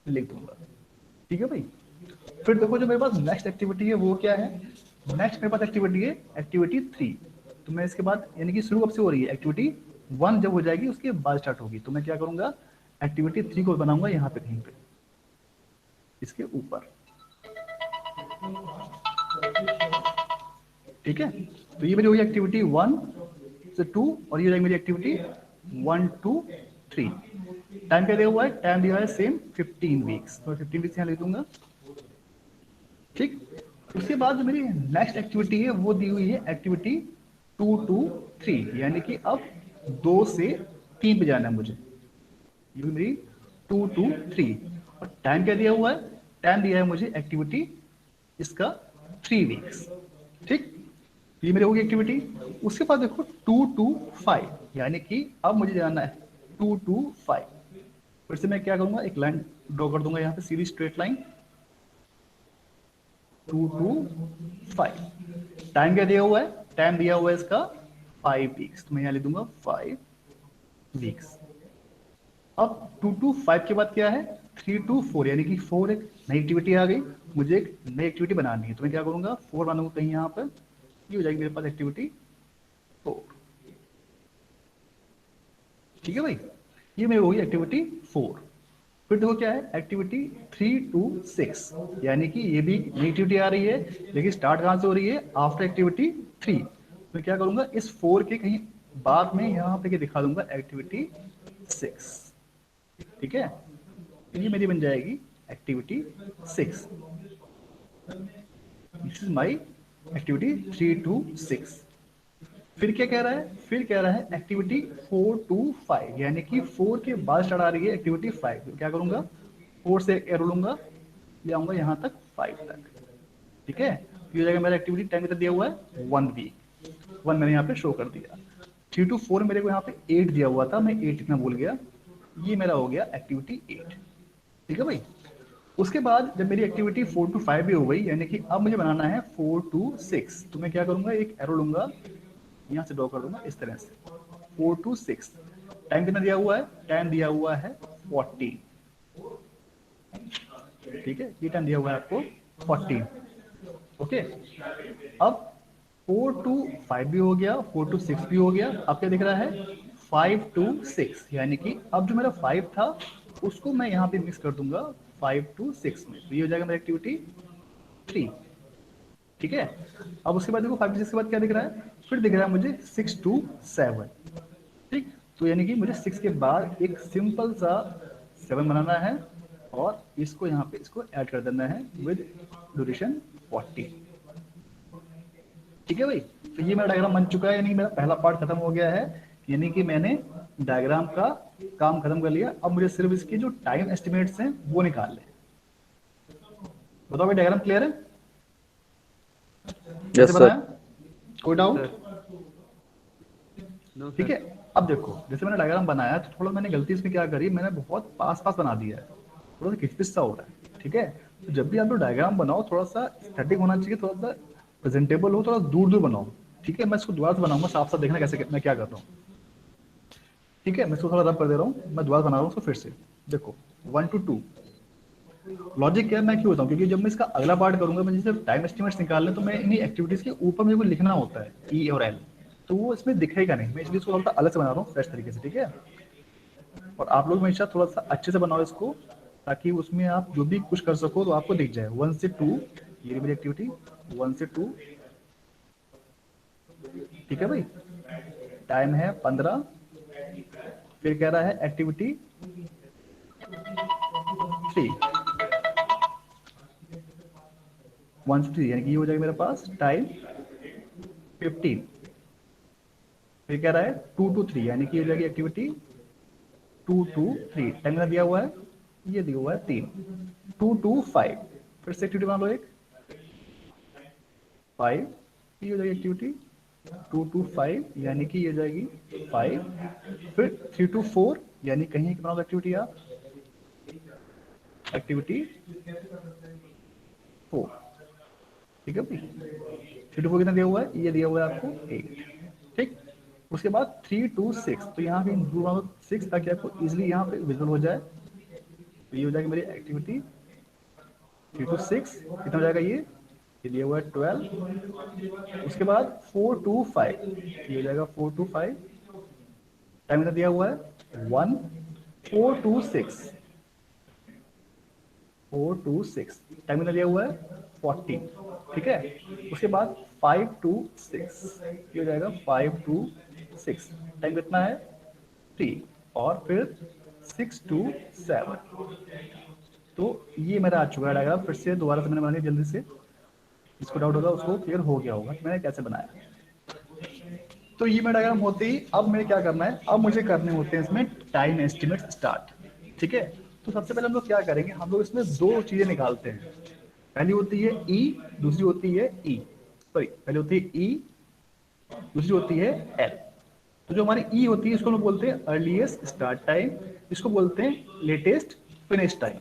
लिख दूंगा। ठीक है भाई, फिर देखो जो मेरे पास नेक्स्ट एक्टिविटी है वो क्या है, नेक्स्ट मेरे पास एक्टिविटी है एक्टिविटी 3। तो मैं इसके बाद, यानी कि शुरू कब से हो रही है, एक्टिविटी 1 जब हो जाएगी उसके बाद स्टार्ट होगी। तो मैं क्या करूंगा, एक्टिविटी 3 को बनाऊंगा यहाँ पे कहीं पे इसके ऊपर। ठीक है, तो ये मेरी होगी एक्टिविटी 1 से 2 और ये हो जाएगी मेरी एक्टिविटी 1 to 3। टाइम क्या दिया हुआ है, टाइम दिया है सेम 15 वीक्स। तो 15 वीक्स यहाँ लिख दूंगा। ठीक, उसके बाद जो मेरी नेक्स्ट एक्टिविटी है वो दी हुई है एक्टिविटी 2 to 3, यानी कि अब 2 से 3 पे जाना है मुझे। ये मेरी 2 to 3 और टाइम क्या दिया हुआ है, टाइम दिया है मुझे एक्टिविटी इसका 3 वीक्स। ठीक, ये मेरी होगी एक्टिविटी। उसके बाद देखो 2 to 5, यानी कि अब मुझे जाना है 2 to 5। फिर से मैं क्या करूंगा, एक लाइन ड्रॉ कर दूंगा यहाँ पे सीधी स्ट्रेट लाइन 2 to 5। टाइम क्या दिया हुआ है, टाइम दिया हुआ है इसका 5 वीक्स। तो मैं यहाँ लिख दूंगा 5 वीक्स। अब 2 to 5 के बाद क्या है, 3 to 4, यानी कि 4 एक नई एक्टिविटी आ गई, मुझे एक नई एक्टिविटी बनानी है। तो मैं क्या करूंगा, 4 बनाऊंगा कहीं यहाँ पर, ये हो जाएगी मेरे पास एक्टिविटी 4। ठीक है भाई, ये मेरी होगी एक्टिविटी 4। फिर देखो क्या है एक्टिविटी 3 to 6, यानी कि ये भी नई एक्टिविटी आ रही है, लेकिन स्टार्ट कहाँ से हो रही है, आफ्टर एक्टिविटी 3। मैं क्या करूंगा इस 4 के कहीं बाद में यहाँ पे दिखा दूंगा एक्टिविटी 6। ठीक है, तो ये मेरी बन जाएगी activity 6। This is my activity 3 to 6। फिर क्या कह रहा है, फिर कह रहा है एक्टिविटी 4 to 5, यानी कि 4 के बाद स्टार्ट आ रही है एक्टिविटी 5। तो क्या करूंगा 4 से एरो लूंगा, ले आऊंगा यहाँ तक 5 तक। ठीक है, ये हो जाएगा मेरा एक्टिविटी टाइम कितना दिया हुआ है 1 वीक, 1 मैंने यहाँ पे शो कर दिया। 3 to 4 मेरे को यहाँ पे 8 दिया हुआ था, मैं 8 इतना भूल गया, ये मेरा हो गया एक्टिविटी 8। ठीक है भाई, उसके बाद जब मेरी एक्टिविटी 4 to 5 भी हो गई, यानी कि अब मुझे बनाना है 4 to 6, तो मैं क्या करूंगा एक एरो लूंगा, यहाँ से ड्रॉ कर दूंगा इस तरह से 4 to 6। टाइम कितना दिया हुआ है, टाइम दिया हुआ है 14। ठीक है, ये टाइम दिया हुआ है आपको 14। ओके, अब 4 to 5 भी हो गया, 4 to 6 भी हो गया, अब क्या दिख रहा है 5 to 6, यानी कि अब जो मेरा 5 था उसको मैं यहाँ पे मिक्स कर दूंगा 5 to 6 में, तो ये हो जाएगा मेरी एक्टिविटी 3। ठीक है, अब उसके बाद देखो 5 to 6 के बाद क्या दिख रहा है, फिर दिख रहा है मुझे 6 to 7। ठीक, तो यानी कि मुझे 6 के बाद एक सिंपल सा 7 बनाना है और इसको यहाँ पे इसको ऐड कर देना है विद ड्यूरेशन 40। ठीक है भाई, तो ये मेरा डायग्राम बन चुका है, यानी कि मेरा पहला पार्ट खत्म हो गया है, यानी कि मैंने डायग्राम का काम खत्म कर लिया। अब मुझे सिर्फ इसके जो टाइम एस्टिमेट्स हैं वो निकाल ले। बताओ भाई, डायग्राम क्लियर है? Yes sir. बनाया कोई डाउट? No, ठीक है, अब देखो जैसे मैंने डायग्राम बनाया तो थोड़ा मैंने गलती इसमें क्या करी, मैंने बहुत पास पास बना दिया है, थोड़ा सा खिचपिच सा हो रहा है। ठीक है, तो जब भी आप लोग डायग्राम बनाओ थोड़ा सा स्टैटिक होना चाहिए, थोड़ा सा प्रेजेंटेबल हो, थोड़ा दूर दूर बनाओ। ठीक है, मैं इसको दोबारा से बनाऊंगा, साफ साफ देखना कैसे मैं क्या कर रहा हूँ। ठीक है, मैं इसको थोड़ा रब कर दे रहा हूँ, मैं दोबारा बना रहा हूँ उसको फिर से। देखो 1 to 2 लॉजिक क्या है, मैं क्यों बताऊँ, क्योंकि जब मैं इसका अगला पार्ट करूंगा, मैं जैसे टाइम एस्टिमेट्स निकालने, तो मैं इन्हीं एक्टिविटीज के ऊपर मेरे को लिखना होता है ई और एल, तो वो इसमें दिखेगा नहीं, मैं इसलिए इसको थोड़ा सा अलग से बना रहा हूँ फ्रेश तरीके से। ठीक है, और आप लोग हमेशा थोड़ा सा अच्छे से बनाओ इसको, ताकि उसमें आप जो भी कुछ कर सको तो आपको दिख जाए। 1 से 2 ये मेरी एक्टिविटी 1 से 2। ठीक है भाई, टाइम है 15। फिर कह रहा है एक्टिविटी 3, 1 से 3, यानी कि ये हो जाएगा मेरे पास टाइम 15। फिर कह रहा है 2 to 3, यानी कि ये हो जाएगी एक्टिविटी 2 to 3। टाइम कितना दिया हुआ है, ये दिया हुआ है 3। 2 to 5, फिर से एक्टिविटी बना लो एक 5, ये हो जाएगी एक्टिविटी 2 to 5, यानी कि ये हो जाएगी 5। फिर 3 to 4, यानी कहीं एक बनाओ एक्टिविटी आप, एक्टिविटी 4। ठीक है भाई, 3 to 4 कितना दिया हुआ है, ये दिया हुआ है आपको 8। ठीक, उसके बाद 3 to 6, तो यहाँ पे 6 ताकि आपको इजिली यहाँ पे विजुअल हो जाए, तो ये हो जाएगी मेरी एक्टिविटी 3 to 6। कितना हो जाएगा, ये दिया हुआ है 12। उसके बाद 4 to 5, ये हो जाएगा 4 to 5। टाइम कितना दिया हुआ है 1। 4 to 6, 4 to 6, टाइम कितना दिया हुआ है 40। ठीक है, उसके बाद 5 to 6, ये हो जाएगा 5 to 6, टाइम कितना है 3। और फिर 6 to 7। तो ये मेरा आ चुका है डायग्राम, फिर से दोबारा से मैंने बना लिया जल्दी से, जिसको डाउट होगा उसको क्लियर हो गया होगा कि मैंने कैसे बनाया। तो ये मेरा डायग्राम होते ही अब मुझे क्या करना है, अब मुझे करने होते हैं इसमें टाइम एस्टिमेट स्टार्ट। ठीक है, तो सबसे पहले हम लोग क्या करेंगे, हम लोग इसमें दो चीजें निकालते हैं। पहली होती है ई, दूसरी होती है ई, सॉरी पहले होती है ई, दूसरी होती है एल। तो जो हमारी ई होती है इसको हम लोग बोलते हैं अर्लीस्ट स्टार्ट टाइम, इसको बोलते हैं लेटेस्ट फिनिश टाइम।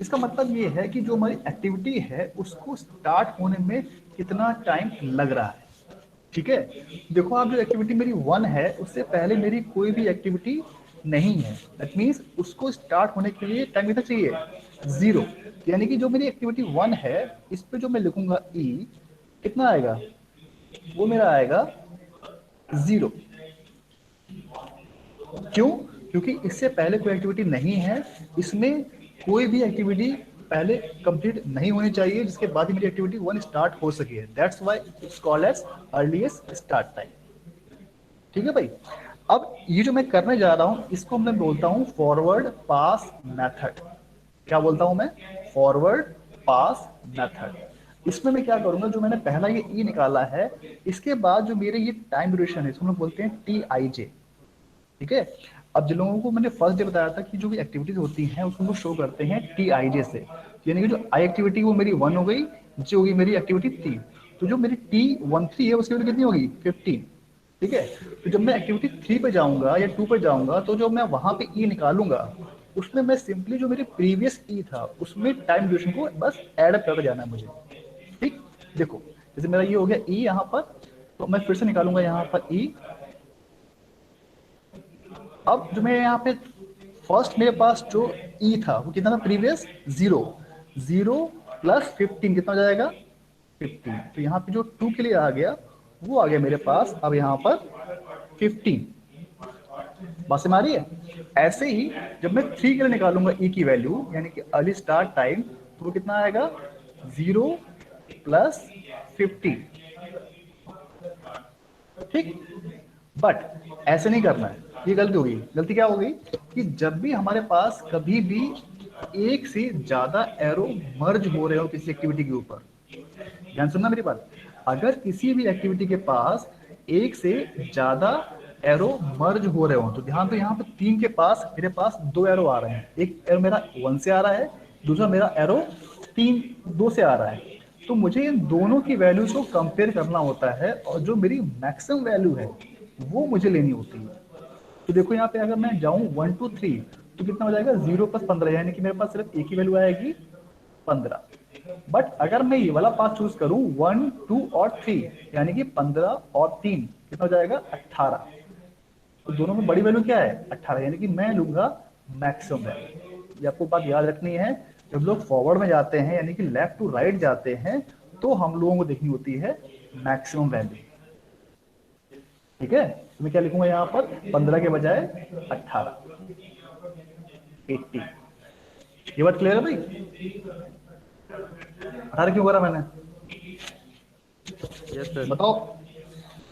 इसका मतलब ये है कि जो हमारी एक्टिविटी है उसको स्टार्ट होने में कितना टाइम लग रहा है। ठीक है, देखो आप जो एक्टिविटी मेरी 1 है उससे पहले मेरी कोई भी एक्टिविटी नहीं है, दैट मीन्स उसको स्टार्ट होने के लिए टाइम कितना चाहिए 0। यानी कि जो मेरी एक्टिविटी 1 है इस पे जो मैं लिखूंगा ई, कितना आएगा, वो मेरा आएगा 0। क्यों? क्योंकि इससे पहले कोई एक्टिविटी नहीं है, इसमें कोई भी एक्टिविटी पहले कंप्लीट नहीं होनी चाहिए जिसके बाद ही मेरी एक्टिविटी 1 स्टार्ट हो सके है। That's why it's called as earliest start time. ठीक है भाई। अब ये जो मैं करने जा रहा हूं इसको मैं बोलता हूं फॉरवर्ड पास मेथड। क्या बोलता हूं मैं? फॉरवर्ड पास मेथड। इसमें मैं क्या करूंगा, जो मैंने पहला ये ई निकाला है, इसके बाद जो मेरे ये टाइम ड्यूरेशन है इसको हम लोग बोलते हैं टी आई जे। ठीक है। अब जिन लोगों को मैंने फर्स्ट डे बताया था कि जो भी एक्टिविटीज होती हैं उसको हम लोग शो करते हैं टी आई जे से, यानी कि जो आई एक्टिविटी वो मेरी 1 हो गई, जे होगी मेरी एक्टिविटी 3। तो जो मेरी T13 है उसकी वैल्यू कितनी होगी? 15। ठीक है। तो जब मैं एक्टिविटी 3 पे जाऊंगा या 2 पे जाऊंगा तो जो मैं वहां पे ई निकालूंगा उसमें मैं सिंपली जो मेरी प्रीवियस ई था उसमें टाइम ड्यूरेशन को बस ऐड अप करके जाना है मुझे। ठीक। देखो जैसे मेरा ये हो गया ई यहाँ पर, तो मैं फिर से निकालूंगा यहाँ पर ई। अब जो मैं यहाँ पे फर्स्ट मेरे पास जो ई था वो कितना था प्रीवियस? 0। 0 प्लस 15 कितना हो जाएगा? 15। तो यहाँ पे जो 2 के लिए आ गया वो आ गया मेरे पास अब यहाँ पर 15। बात समझ आ रही है? ऐसे ही जब मैं 3 के लिए निकालूंगा ई की वैल्यू यानी कि अर्ली स्टार्ट टाइम, तो वो कितना आएगा? 0 प्लस 15। ठीक। बट ऐसे नहीं करना है, ये गलती होगी। गलती क्या होगी कि जब भी हमारे पास कभी भी एक से ज्यादा एरो मर्ज हो रहे हो किसी एक्टिविटी के ऊपर, ध्यान सुनना मेरी बात, अगर किसी भी एक्टिविटी के पास एक से ज्यादा एरो मर्ज हो रहे हो तो ध्यान दो यहाँ पे 3 के पास मेरे पास 2 एरो आ रहे हैं। एक एरो मेरा 1 से आ रहा है, दूसरा मेरा एरो 2 से आ रहा है। तो मुझे इन दोनों की वैल्यूज को कंपेयर करना होता है और जो मेरी मैक्सिमम वैल्यू है वो मुझे लेनी होती है। तो देखो यहाँ पे अगर मैं जाऊं 1 2 3 तो कितना हो जाएगा? 0 प्लस 15, यानी कि मेरे पास सिर्फ एक ही वैल्यू आएगी 15। बट अगर मैं ये वाला पाथ चूज करूं 1 2 और 3 यानी कि 15 और 3 कितना हो जाएगा? 18। तो दोनों में बड़ी वैल्यू क्या है? 18, यानी कि मैं लूंगा मैक्सिमम वैल्यू। ये आपको बात याद रखनी है। जब लोग फॉरवर्ड में जाते हैं यानी कि लेफ्ट टू राइट जाते हैं तो हम लोगों को देखनी होती है मैक्सिमम वैल्यू। ठीक है। तो मैं क्या लिखूंगा यहाँ पर? 15 के बजाय 18, 80। ये बात क्लियर है भाई? 18 क्यों करा मैंने? Yes sir. बताओ।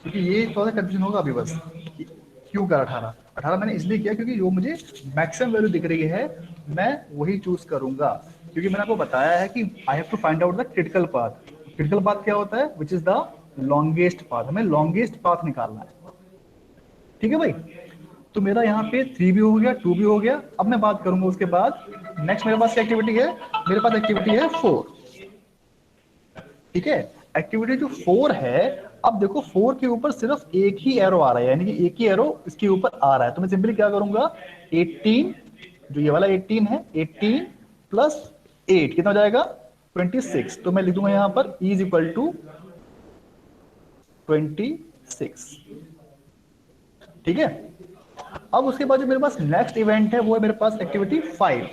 क्योंकि ये थोड़ा सा कंफ्यूजन होगा अभी बस कि क्यों करा 18। 18 मैंने इसलिए किया क्योंकि जो मुझे मैक्सिमम वैल्यू दिख रही है मैं वही चूज करूंगा। क्योंकि मैंने आपको बताया है कि I have to find out the critical path. Critical path क्या होता है? Which is the longest path. हमें लॉन्गेस्ट पाथ निकालना है। ठीक है भाई। तो मेरा यहाँ पे 3 भी हो गया, 2 भी हो गया। अब मैं बात करूंगा उसके बाद नेक्स्ट मेरे पास क्या एक्टिविटी है? मेरे पास एक्टिविटी है 4। ठीक है। एक्टिविटी जो 4 है, अब देखो 4 के ऊपर सिर्फ एक ही एरो आ रहा है, यानी कि एक ही एरो इसके ऊपर आ रहा है। तो मैं सिंपली क्या करूंगा? 18, जो ये वाला 18 है, 18 प्लस 8 कितना हो जाएगा? 26। तो मैं लिख दूंगा यहाँ पर E इज इक्वल टू 26। ठीक है। अब उसके बाद जो मेरे पास नेक्स्ट इवेंट है वो है मेरे पास एक्टिविटी 5।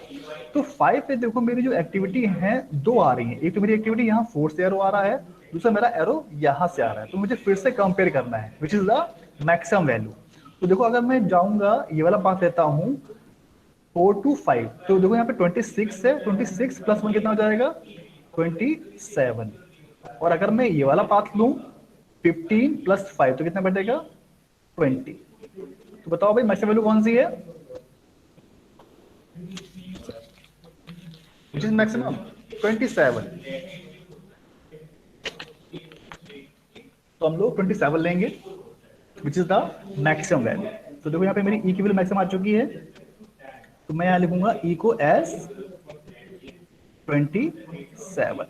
तो 5 पे देखो मेरी जो एक्टिविटी है 2 आ रही है। एक तो मेरी एक्टिविटी यहाँ 4 से एरो आ रहा है, दूसरा मेरा एरो यहाँ से आ रहा है। तो मुझे फिर से कंपेयर करना है which is the maximum value. तो देखो अगर मैं जाऊंगा ये वाला पाथ लेता हूँ 4 to 5, तो देखो यहाँ पे 26 है, 26 प्लस 1 कितना हो जाएगा? 27। और अगर मैं ये वाला पाथ लूं 15 प्लस 5 तो कितना बैठेगा? 20। तो बताओ भाई मैक्सिमम वैल्यू कौन सी है? Which is maximum? 27। तो हम लोग 27 लेंगे विच इज द मैक्सिमम वैल्यू। तो देखो यहाँ पे मेरी ई की वैल्यू मैक्सिमम आ चुकी है, तो मैं यहाँ लिखूंगा ई को एस 27।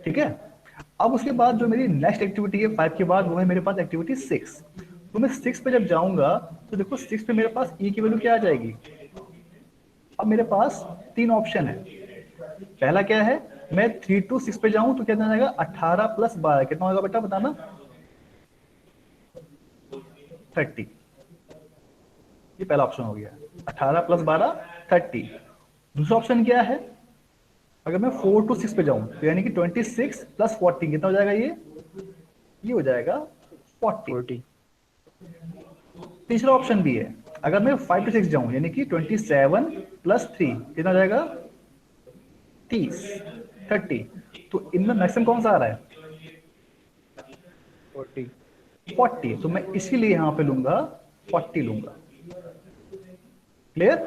ठीक है। अब उसके बाद जो मेरी नेक्स्ट एक्टिविटी है 5 के बाद वो है मेरे पास एक्टिविटी 6। तो मैं 6 पे जब जाऊंगा तो देखो 6 पे मेरे पास ई की वैल्यू क्या आ जाएगी? अब मेरे पास 3 ऑप्शन है। पहला क्या है? मैं 3 to 6 पे जाऊं तो क्या जाएगा? 18 प्लस 12 कितना होगा बेटा बताना? 30। ये पहला ऑप्शन हो गया, 18 प्लस 12 30। दूसरा ऑप्शन क्या है? अगर मैं 4 to 6 पे जाऊं तो यानी कि 26 प्लस 14 कितना हो जाएगा? ये हो जाएगा 40। तीसरा ऑप्शन भी है, अगर मैं 5 to 6 जाऊं यानी कि 27 + 3 कितना हो जाएगा 30 30। तो इनमें मैक्सिमम कौन सा आ रहा है 40। 40, तो मैं इसीलिए यहां पे लूंगा 40 लूंगा। क्लियर?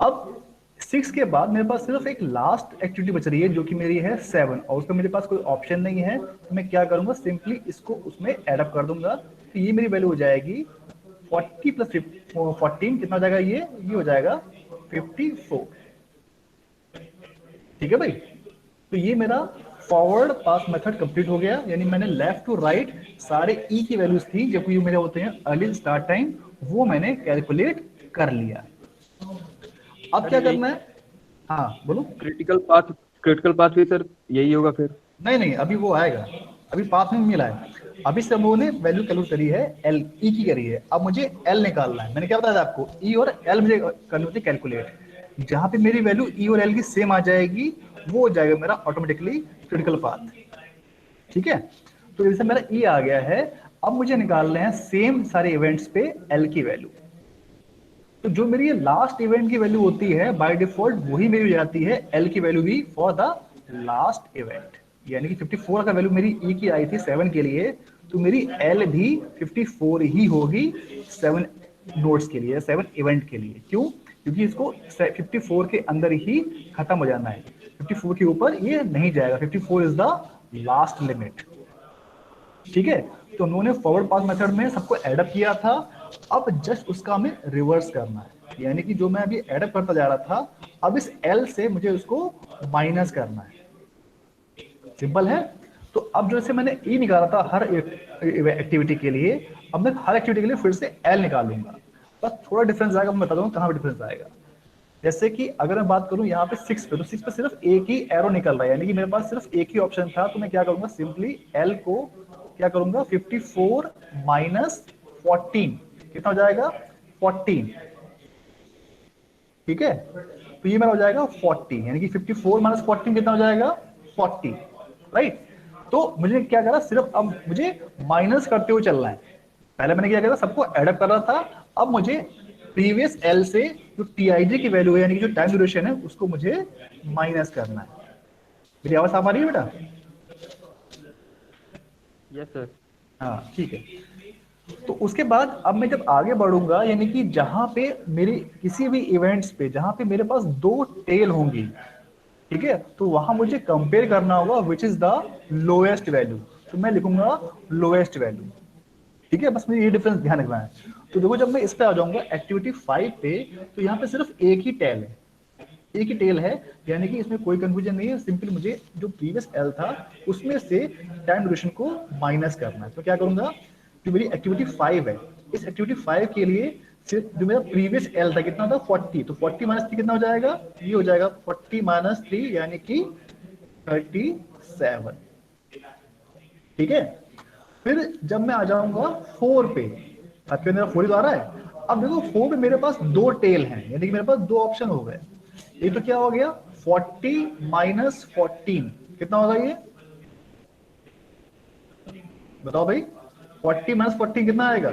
अब 6 के बाद मेरे पास सिर्फ एक लास्ट एक्टिविटी बच रही है जो कि मेरी है 7, और उसमें मेरे पास कोई ऑप्शन नहीं है, तो मैं क्या करूंगा सिंपली इसको उसमें एड अप कर दूंगा। तो ये मेरी वैल्यू हो जाएगी 40 + 14 कितना हो जाएगा, ये हो जाएगा 54। ठीक है भाई, तो ये मेरा फॉरवर्ड पास मेथड कंप्लीट हो गया, यानी मैंने लेफ्ट टू राइट सारे ई की वैल्यूज थी जो कि मेरे होते हैं अर्ली स्टार्ट टाइम, वो मैंने कैलकुलेट कर लिया। अब क्या करना है, हाँ बोलो। क्रिटिकल पाथ भी सर यही होगा फिर? नहीं नहीं, अभी वो आएगा, अभी पाथ में मिला है। अभी सब लोगों ने वैल्यू कैलकुलेट करी है, एल ई की करी है, अब मुझे एल निकालना है। मैंने क्या बताया था आपको, ई और एल मुझे करनी होती है कैलकुलेट। जहां पे मेरी वैल्यू ई और एल की सेम आ जाएगी वो हो जाएगा मेरा ऑटोमेटिकली क्रिटिकल पाथ। ठीक है, तो जैसे मेरा ई आ गया है, अब मुझे निकालने हैं सेम सारे इवेंट्स पे एल की वैल्यू। तो जो मेरी लास्ट इवेंट की वैल्यू होती है बाय डिफॉल्ट वही मेरी हो जाती है एल की वैल्यू भी फॉर द लास्ट इवेंट। यानी कि 54 का वैल्यू मेरी ई की आई थी 7 के लिए, तो मेरी एल भी 54 ही होगी 7 नोड्स के लिए, 7 इवेंट के लिए। क्यों? क्योंकि इसको 54 के अंदर ही खत्म हो जाना है, 54 के ऊपर ये नहीं जाएगा, 54 इज द लास्ट लिमिट। ठीक है, तो उन्होंने फॉरवर्ड पास मेथड में सबको एडअप किया था, अब जस्ट उसका हमें रिवर्स करना है। यानी कि जो मैं अभी एडअप करता जा रहा था, अब इस एल से मुझे उसको माइनस करना है। सिंपल है। तो अब जैसे मैंने ई निकाला था हर एक्टिविटी के लिए, अब मैं हर एक्टिविटी के लिए फिर से एल निकालूंगा। बस थोड़ा डिफरेंस आएगा, मैं बता दूंगा कहाँ पे डिफरेंस आएगा। जैसे कि अगर मैं बात करूं यहाँ पे 6 पे, तो 6 पे सिर्फ एक ही एरो निकल रहा है, यानी कि मेरे पास सिर्फ एक ही ऑप्शन था। तो मैं क्या करूंगा, सिंपली एल को क्या करूंगा 54 - 14 कितना हो जाएगा 14। ठीक है, तो ये मेरा हो जाएगा 40, यानी कि 54 - 14 कितना हो जाएगा 40, राइट। तो मुझे क्या करा, सिर्फ अब मुझे माइनस करते हुए चलना है। पहले मैंने क्या करा, सबको एडअप कर रहा था, अब मुझे प्रीवियस एल से जो टीआईजी की वैल्यू है यानी कि जो टाइम ड्यूरेशन है उसको मुझे माइनस करना है। मेरी आवाज आ रही है बेटा? Yes sir. हाँ ठीक है। तो उसके बाद अब मैं जब आगे बढ़ूंगा, यानी कि जहां पे मेरी किसी भी इवेंट्स पे जहां पे मेरे पास 2 टेल होंगी, ठीक है, तो वहां मुझे कंपेयर करना होगा विच इज द लोएस्ट वैल्यू। तो मैं लिखूंगा लोएस्ट वैल्यू। ठीक है, बस मुझे ये डिफरेंस ध्यान रखना है। तो देखो, जब मैं इस पे आ जाऊंगा एक्टिविटी 5 पे, तो यहाँ पे सिर्फ एक ही टेल है, एक ही टेल है, यानी कि इसमें कोई कंफ्यूजन नहीं है। सिंपली मुझे जो प्रीवियस एल था उसमें से टाइम ड्यूरेशन को माइनस करना है। तो क्या करूंगा, जो मेरी एक्टिविटी 5 है, इस एक्टिविटी 5 के लिए सिर्फ जो मेरा प्रीवियस एल था कितना था 40, तो 40 - 3 कितना हो जाएगा, ये हो जाएगा 40 - 3 यानी कि 37। ठीक है, फिर जब मैं आ जाऊंगा 4 पे, आपके मेरा 4 आ रहा है। अब देखो 4 पे मेरे पास 2 टेल हैं, यानी कि मेरे पास 2 ऑप्शन हो गए। ये तो क्या हो गया 40 - 14 कितना होगा ये, बताओ भाई। 40 - 14 कितना आएगा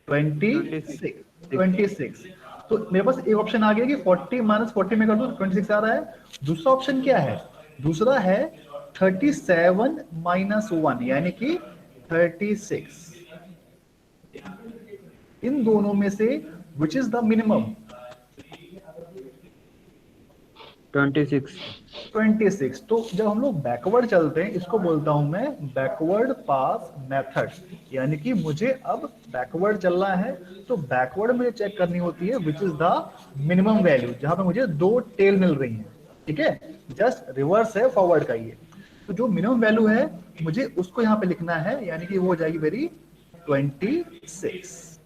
26। तो मेरे पास एक ऑप्शन आ गया कि 40 - 14 में कर दो 26 आ रहा है। दूसरा ऑप्शन क्या है, दूसरा है 37 - 1 यानी कि 36। इन दोनों में से विच इज द मिनिमम 26। 26। तो जब हम लोग बैकवर्ड चलते हैं, इसको बोलता हूं मैं बैकवर्ड पास मेथड। यानी कि मुझे अब बैकवर्ड चलना है, तो बैकवर्ड मुझे चेक करनी होती है which is the minimum value, जहां पे मुझे 2 टेल मिल रही हैं। ठीक है, जस्ट रिवर्स है फॉरवर्ड का ये। तो जो मिनिमम वैल्यू है मुझे उसको यहाँ पे लिखना है, यानी कि वो हो जाएगी मेरी 26।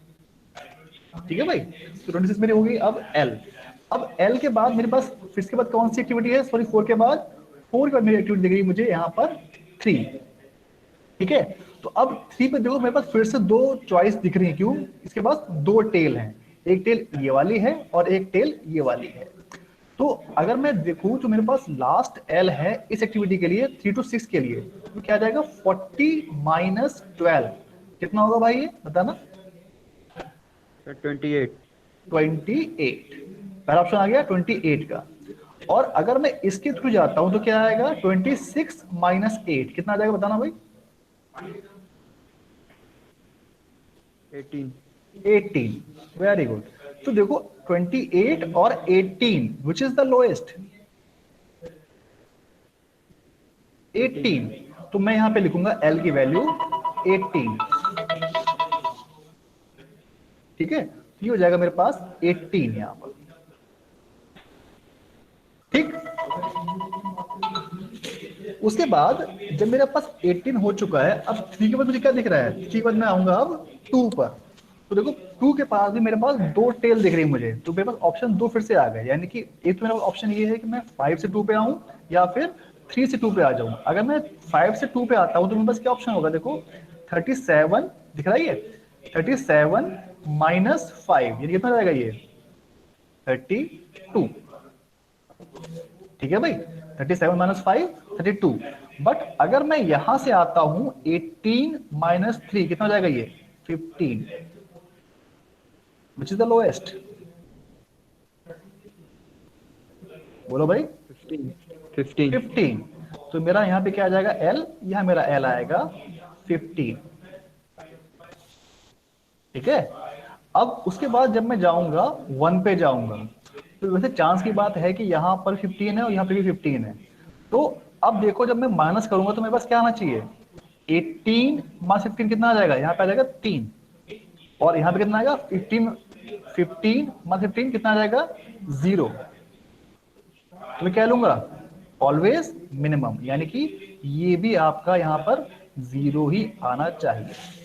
ठीक है भाई, तो 26 मेरी हो गई। अब एल, अब एल के बाद मेरे पास फिर इसके बाद कौन सी एक्टिविटी है, सॉरी 4 के बाद, 4 के बाद मेरी एक्टिविटी दिख रही है मुझे यहाँ पर 3। ठीक है, तो अब 3 पे देखो मेरे पास फिर से 2 चॉइस दिख रही है। क्यों? इसके पास 2 टेल हैं, एक टेल ये वाली है और एक टेल ये वाली है। तो अगर मैं देखूं तो मेरे पास लास्ट एल है इस एक्टिविटी के लिए 3 to 6 के लिए, तो क्या आ जाएगा 40 माइनस 12, कितना होगा भाई ये बताना? सर 28। 28, पहला ऑप्शन आ गया 28 का। और अगर मैं इसके थ्रू जाता हूं तो क्या आएगा 26 माइनस 8, कितना आ जाएगा बताना भाई? 18। 18, वेरी गुड। तो देखो 28 और 18 विच इज द लोएस्ट? 18, तो मैं यहां पे लिखूंगा एल की वैल्यू 18, ठीक है? ये हो जाएगा मेरे पास 18 यहां पर, ठीक। उसके बाद जब मेरे पास 18 हो चुका है, अब 3 के बाद मुझे क्या दिख रहा है? 3 के बाद मैं आऊंगा अब 2 पर, तो देखो 2 के पास भी मेरे पास 2 टेल दिख रही है मुझे, तो मेरे पास ऑप्शन 2 फिर से आ गए, यानी कि एक तो मेरा ऑप्शन ये है कि मैं 5 से 2 पे आऊं या फिर 3 से 2 पे आ जाऊं। अगर मैं 5 से 2 पे आता हूं तो मेरे पास क्या ऑप्शन होगा? देखो 37 दिख रहा है, ये 37 माइनस 5, यानी कितना रहेगा ये? 32, ठीक है भाई। 37 माइनस 5 32। बट अगर मैं यहां से आता हूं 18 माइनस 3, कितना हो जाएगा ये? 15, विच इज द लोएस्ट? बोलो भाई। 15। 15, तो मेरा यहां पे क्या आ जाएगा? एल, यहां मेरा एल आएगा 15, ठीक है। अब उसके बाद जब मैं जाऊंगा 1 पे जाऊंगा, तो वैसे चांस की बात है कि यहाँ पर 15 है और यहाँ पे भी 15 है। तो अब देखो जब मैं माइनस करूंगा तो मेरे पास क्या आना चाहिए? 18 माइनस 15 कितना आ जाएगा? यहाँ पे आ जाएगा 3, और यहाँ पे कितना आएगा? 15 माइनस 15 कितना आ जाएगा? 0। तो मैं क्या लूंगा? ऑलवेज मिनिमम, यानी कि ये भी आपका यहाँ पर 0 ही आना चाहिए।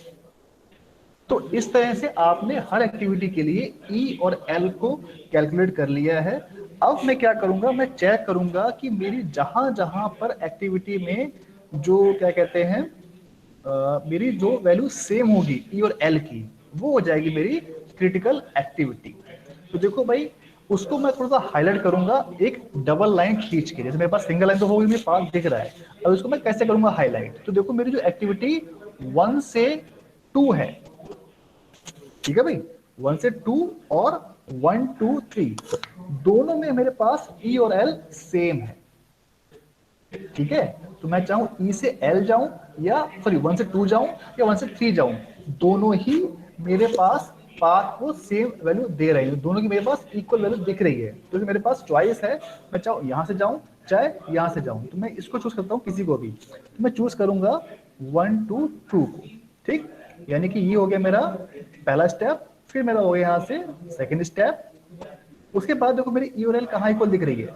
तो इस तरह से आपने हर एक्टिविटी के लिए ई और एल को कैलकुलेट कर लिया है। अब मैं क्या करूंगा? मैं चेक करूंगा कि मेरी जहां जहां पर एक्टिविटी में जो क्या कहते हैं मेरी जो वैल्यू सेम होगी ई और एल की, वो हो जाएगी मेरी क्रिटिकल एक्टिविटी। तो देखो भाई, उसको मैं थोड़ा सा हाईलाइट करूंगा एक डबल लाइन खींच के, जैसे मेरे पास सिंगल लाइन तो होगी, मेरे पास दिख रहा है। अब इसको मैं कैसे करूंगा हाईलाइट? तो देखो मेरी जो एक्टिविटी 1 से 2 है, ठीक है भाई, 1 से 2 और 1 2 3 दोनों में मेरे पास ई और एल सेम है, ठीक है। तो मैं चाहूं ई से एल जाऊं या सॉरी 1 से 2 जाऊं या 1 से 3 जाऊं, दोनों ही मेरे पास पाथ को सेम वैल्यू दे रही है, दोनों की मेरे पास इक्वल वैल्यू दिख रही है। तो मेरे पास चॉइस है, मैं चाहूं यहां से जाऊं चाहे यहां से जाऊं, तो मैं इसको चूज करता हूं किसी को भी। तो मैं चूज करूंगा 1 2 2 को, ठीक। यानी कि ये हो गया मेरा पहला स्टेप, फिर मेरा हो गया यहाँ से सेकंड स्टेप। उसके बाद देखो मेरी ई और एल कहाँ इक्वल दिख रही है?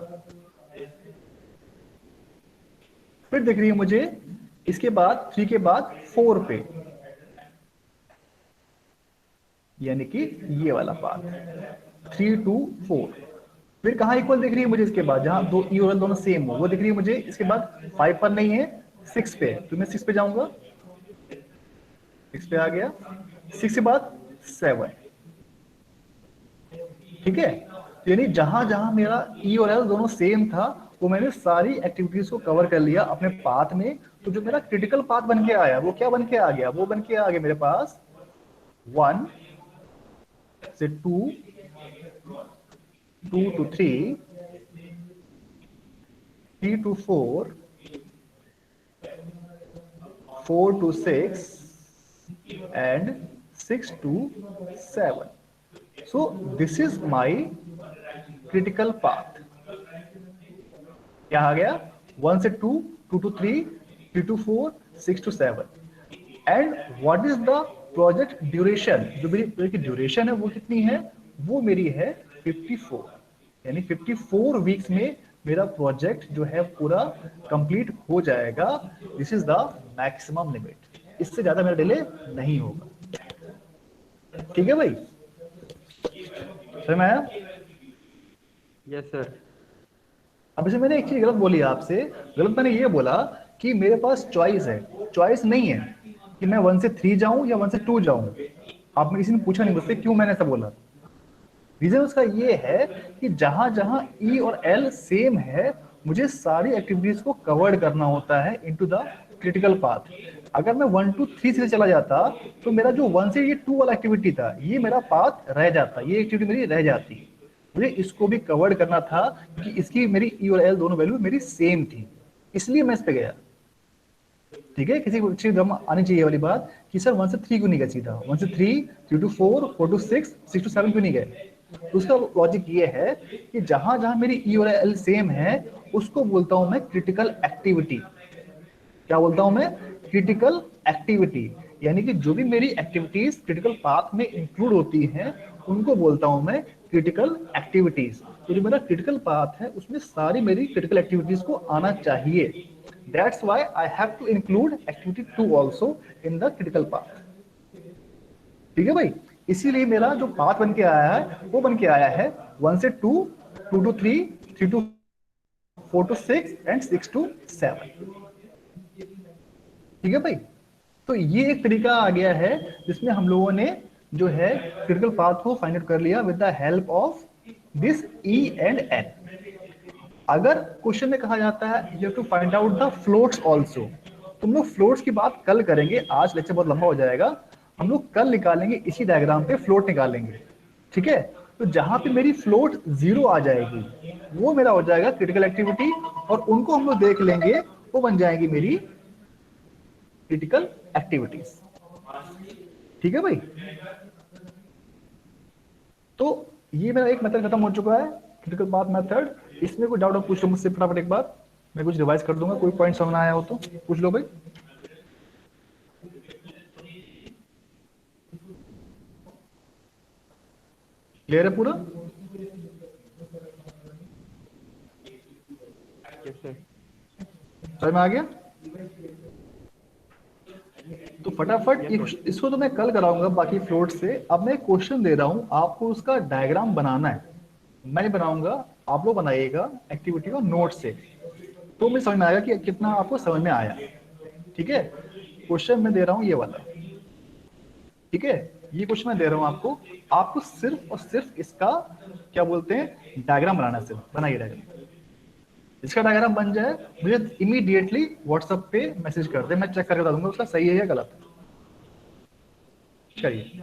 फिर दिख रही है मुझे इसके बाद 3 के बाद 4 पे, यानी कि ये वाला पार्ट 3 2 4। फिर कहाँ इक्वल दिख रही है मुझे? इसके बाद जहां दो ई और एल दोनों सेम हो वो दिख रही है मुझे। इसके बाद 5 पर नहीं है, 6 पे, तो मैं 6 पे जाऊंगा, 6 पे आ गया। 6 के बाद 7, ठीक है। तो यानी जहां जहां मेरा ई और एल दोनों सेम था वो मैंने सारी एक्टिविटीज को कवर कर लिया अपने पाथ में। तो जो मेरा क्रिटिकल पाथ बन के आया वो क्या बन के आ गया? वो बन के आ गया मेरे पास 1 से 2 2 to 3 3 to 4 4 to 6 and 6 to 7. So this is my critical path. क्या आ गया? 1 से 2 2 to 3 3 to 4 6 to 7. And what is the project duration? जो मेरी प्रोजेक्ट की ड्यूरेशन है वो कितनी है? वो मेरी है 54, यानी 54 वीक्स में मेरा प्रोजेक्ट जो है पूरा कंप्लीट हो जाएगा। This is the maximum limit, इससे ज्यादा मेरा डिले नहीं होगा, ठीक है भाई। समझ में आया? Yes sir. अब इसे मैंने एक चीज गलत बोली आपसे, गलत मैंने ये बोला कि मेरे पास चॉइस है, चॉइस नहीं है कि मैं 1 से 3 जाऊं या 1 से 2 जाऊं। आपने किसी ने पूछा नहीं मुझसे क्यों मैंने ऐसा बोला। रीजन उसका ये है कि जहां जहां ई और एल सेम है, मुझे सारी एक्टिविटीज को कवर्ड करना होता है इनटू द क्रिटिकल पाथ। अगर मैं 1 2 3 से चला जाता तो मेरा जो 1 से ये 2 वाला एक्टिविटी था, ये मेरा पाथ रह जाता, ये एक्टिविटी मेरी रह जाती। मुझे इसको भी कवर्ड करना था कि इसकी मेरी ई और एल दोनों वैल्यू मेरी सेम थी, इसलिए मैं इस पे गया। ठीक है, किसी को अच्छी दम आनी चाहिए वाली बात कि सर 1 से 3 क्यों नहीं गया सीधा, 1 से 3, 3 टू 4, 4 टू 6, 6 टू 7 क्यों नहीं गए? तो उसका लॉजिक ये है कि जहां जहां मेरी ई और एल सेम है, उसको बोलता हूं मैं क्रिटिकल एक्टिविटी। क्या बोलता हूं मैं? Critical activity. यानी कि जो भी मेरी एक्टिविटीज क्रिटिकल पाथ में इंक्लूड होती हैं, उनको बोलता हूं मैं क्रिटिकल एक्टिविटीज। तो जो मेरा क्रिटिकल पाथ है उसमें सारी मेरी क्रिटिकल एक्टिविटीज को आना चाहिए। That's why I have to include activity 2 also in the critical path. ठीक है भाई, इसीलिए मेरा जो पाथ बन के आया है वो बन के आया है 1 से 2, 2 to 3, 3 to 4 to 6 and 6 to 7। ठीक है भाई, तो ये एक तरीका आ गया है जिसमें हम लोगों ने जो है क्रिटिकल पाथ को फाइंड आउट कर लिया with the help of this E and N. अगर क्वेश्चन में कहा जाता है you have to find out the floats also, तुम लोग फ्लोट्स की बात कल करेंगे, आज लेक्चर बहुत लंबा हो जाएगा। हम लोग कल निकालेंगे इसी डायग्राम पे फ्लोट निकालेंगे। ठीक है, तो जहां पे मेरी फ्लोट 0 आ जाएगी वो मेरा हो जाएगा क्रिटिकल एक्टिविटी, और उनको हम लोग देख लेंगे, वो बन जाएगी मेरी क्रिटिकल एक्टिविटीज। ठीक है भाई, तो ये मेरा एक मेथड खत्म हो चुका है, क्रिटिकल पाथ मेथड। इसमें कोई डाउट पूछ लो मुझसे फटाफट एक बार, मैं कुछ रिवाइज कर दूंगा, कोई पॉइंट समझ में आया हो तो पूछ लो भाई। क्लियर है पूरा? Yes sir. समझ में आ गया? तो फटाफट इसको तो मैं कल कराऊंगा बाकी फ्लोट से। अब मैं क्वेश्चन दे रहा हूं आपको, उसका डायग्राम बनाना है। मैं नहीं बनाऊंगा, आप लोग बनाइएगा एक्टिविटी और नोट से, तो मुझे समझ में आएगा कि कितना आपको समझ में आया। ठीक है, क्वेश्चन मैं दे रहा हूं ये वाला। ठीक है, ये क्वेश्चन मैं दे रहा हूं आपको, आपको सिर्फ और सिर्फ इसका क्या बोलते हैं डायग्राम बनाना है। सिर्फ बनाइए डायग्राम। इसका डायग्राम बन जाए, मुझे इमीडिएटली व्हाट्सएप पे मैसेज कर दे, मैं चेक करके बता दूंगा उसका सही है या गलत। चलिए,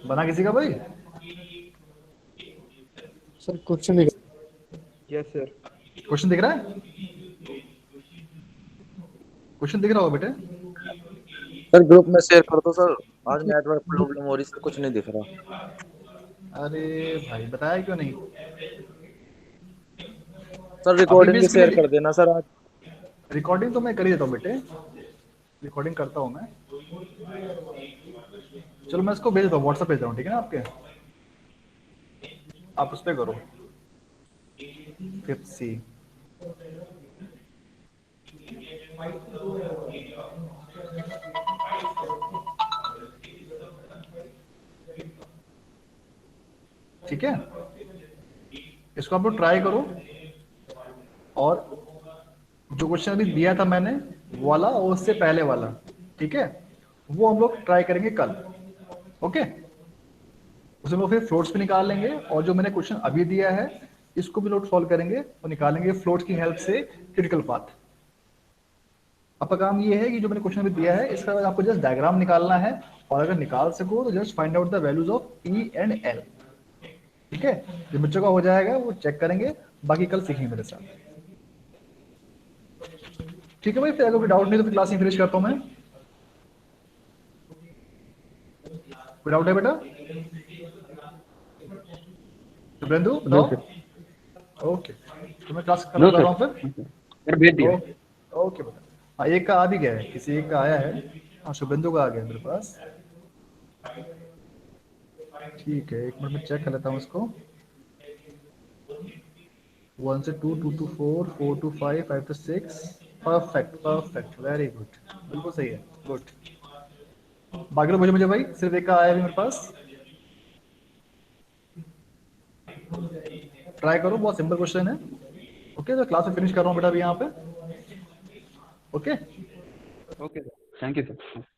बना किसी का भाई? सर क्वेश्चन नहीं। Yes sir. क्वेश्चन दिख रहा है? क्वेश्चन दिख रहा होगा बेटे? सर ग्रुप में शेयर कर दो सर। आज नेटवर्क प्रॉब्लम हो रही सर, कुछ नहीं दिख रहा। अरे भाई, बताया क्यों नहीं? सर अभी भी रिकॉर्डिंग भी इसके शेयर लिए कर देना सर आज। रिकॉर्डिंग तो मैं कर ही देता हूँ बेटे, रिकॉर्डिंग करता हूँ मैं। चलो मैं इसको भेज देता हूँ, व्हाट्सएप भेज रहा हूँ, ठीक है ना आपके? आप उस पर करो, 5th C। ठीक है, इसको आप लोग ट्राई करो। और जो क्वेश्चन अभी दिया था मैंने वो वाला और उससे पहले वाला, ठीक है, वो हम लोग ट्राई करेंगे कल। ओके, उसमें लोग फिर फ्लोट्स भी निकाल लेंगे और जो मैंने क्वेश्चन अभी दिया है इसको भी लोग सॉल्व करेंगे और निकालेंगे फ्लोट्स की हेल्प से क्रिटिकल पाथ। आपका काम ये है कि जो मैंने क्वेश्चन अभी दिया है इसका आपको जस्ट डायग्राम निकालना है और अगर निकाल सको तो just find out the values of E and L. ठीक है, जो बच्चों का हो जाएगा वो चेक करेंगे, बाकी कल सीखेंगे मेरे साथ। ठीक है भाई, फिर अगर कोई डाउट नहीं तो फिर क्लास ही फिनिश करता हूँ मैं। कोई डाउट है बेटा? शुभेंदु नो बताओ। सर। ओके, तो मैं क्लास नो कर रहा हूँ सर। फिर। सर भेज दिया। ओके ओके बेटा। हाँ, एक का आ भी गया है, किसी एक का आया है। हाँ, शुभेंदु का आ गया मेरे पास। ठीक है, एक मिनट में चेक कर लेता हूँ इसको। 1 से 2, 2 to 4, 4 to 5, 5 to 6। Perfect perfect, very good, बिल्कुल सही है, गुड। बाकी लोग मुझे भाई, सिर्फ एक का आया है मेरे पास। ट्राई करो, बहुत सिंपल क्वेश्चन है। ओके, तो क्लास में फिनिश कर रहा हूँ बेटा अभी यहाँ पे। Okay. Okay sir, thank you sir.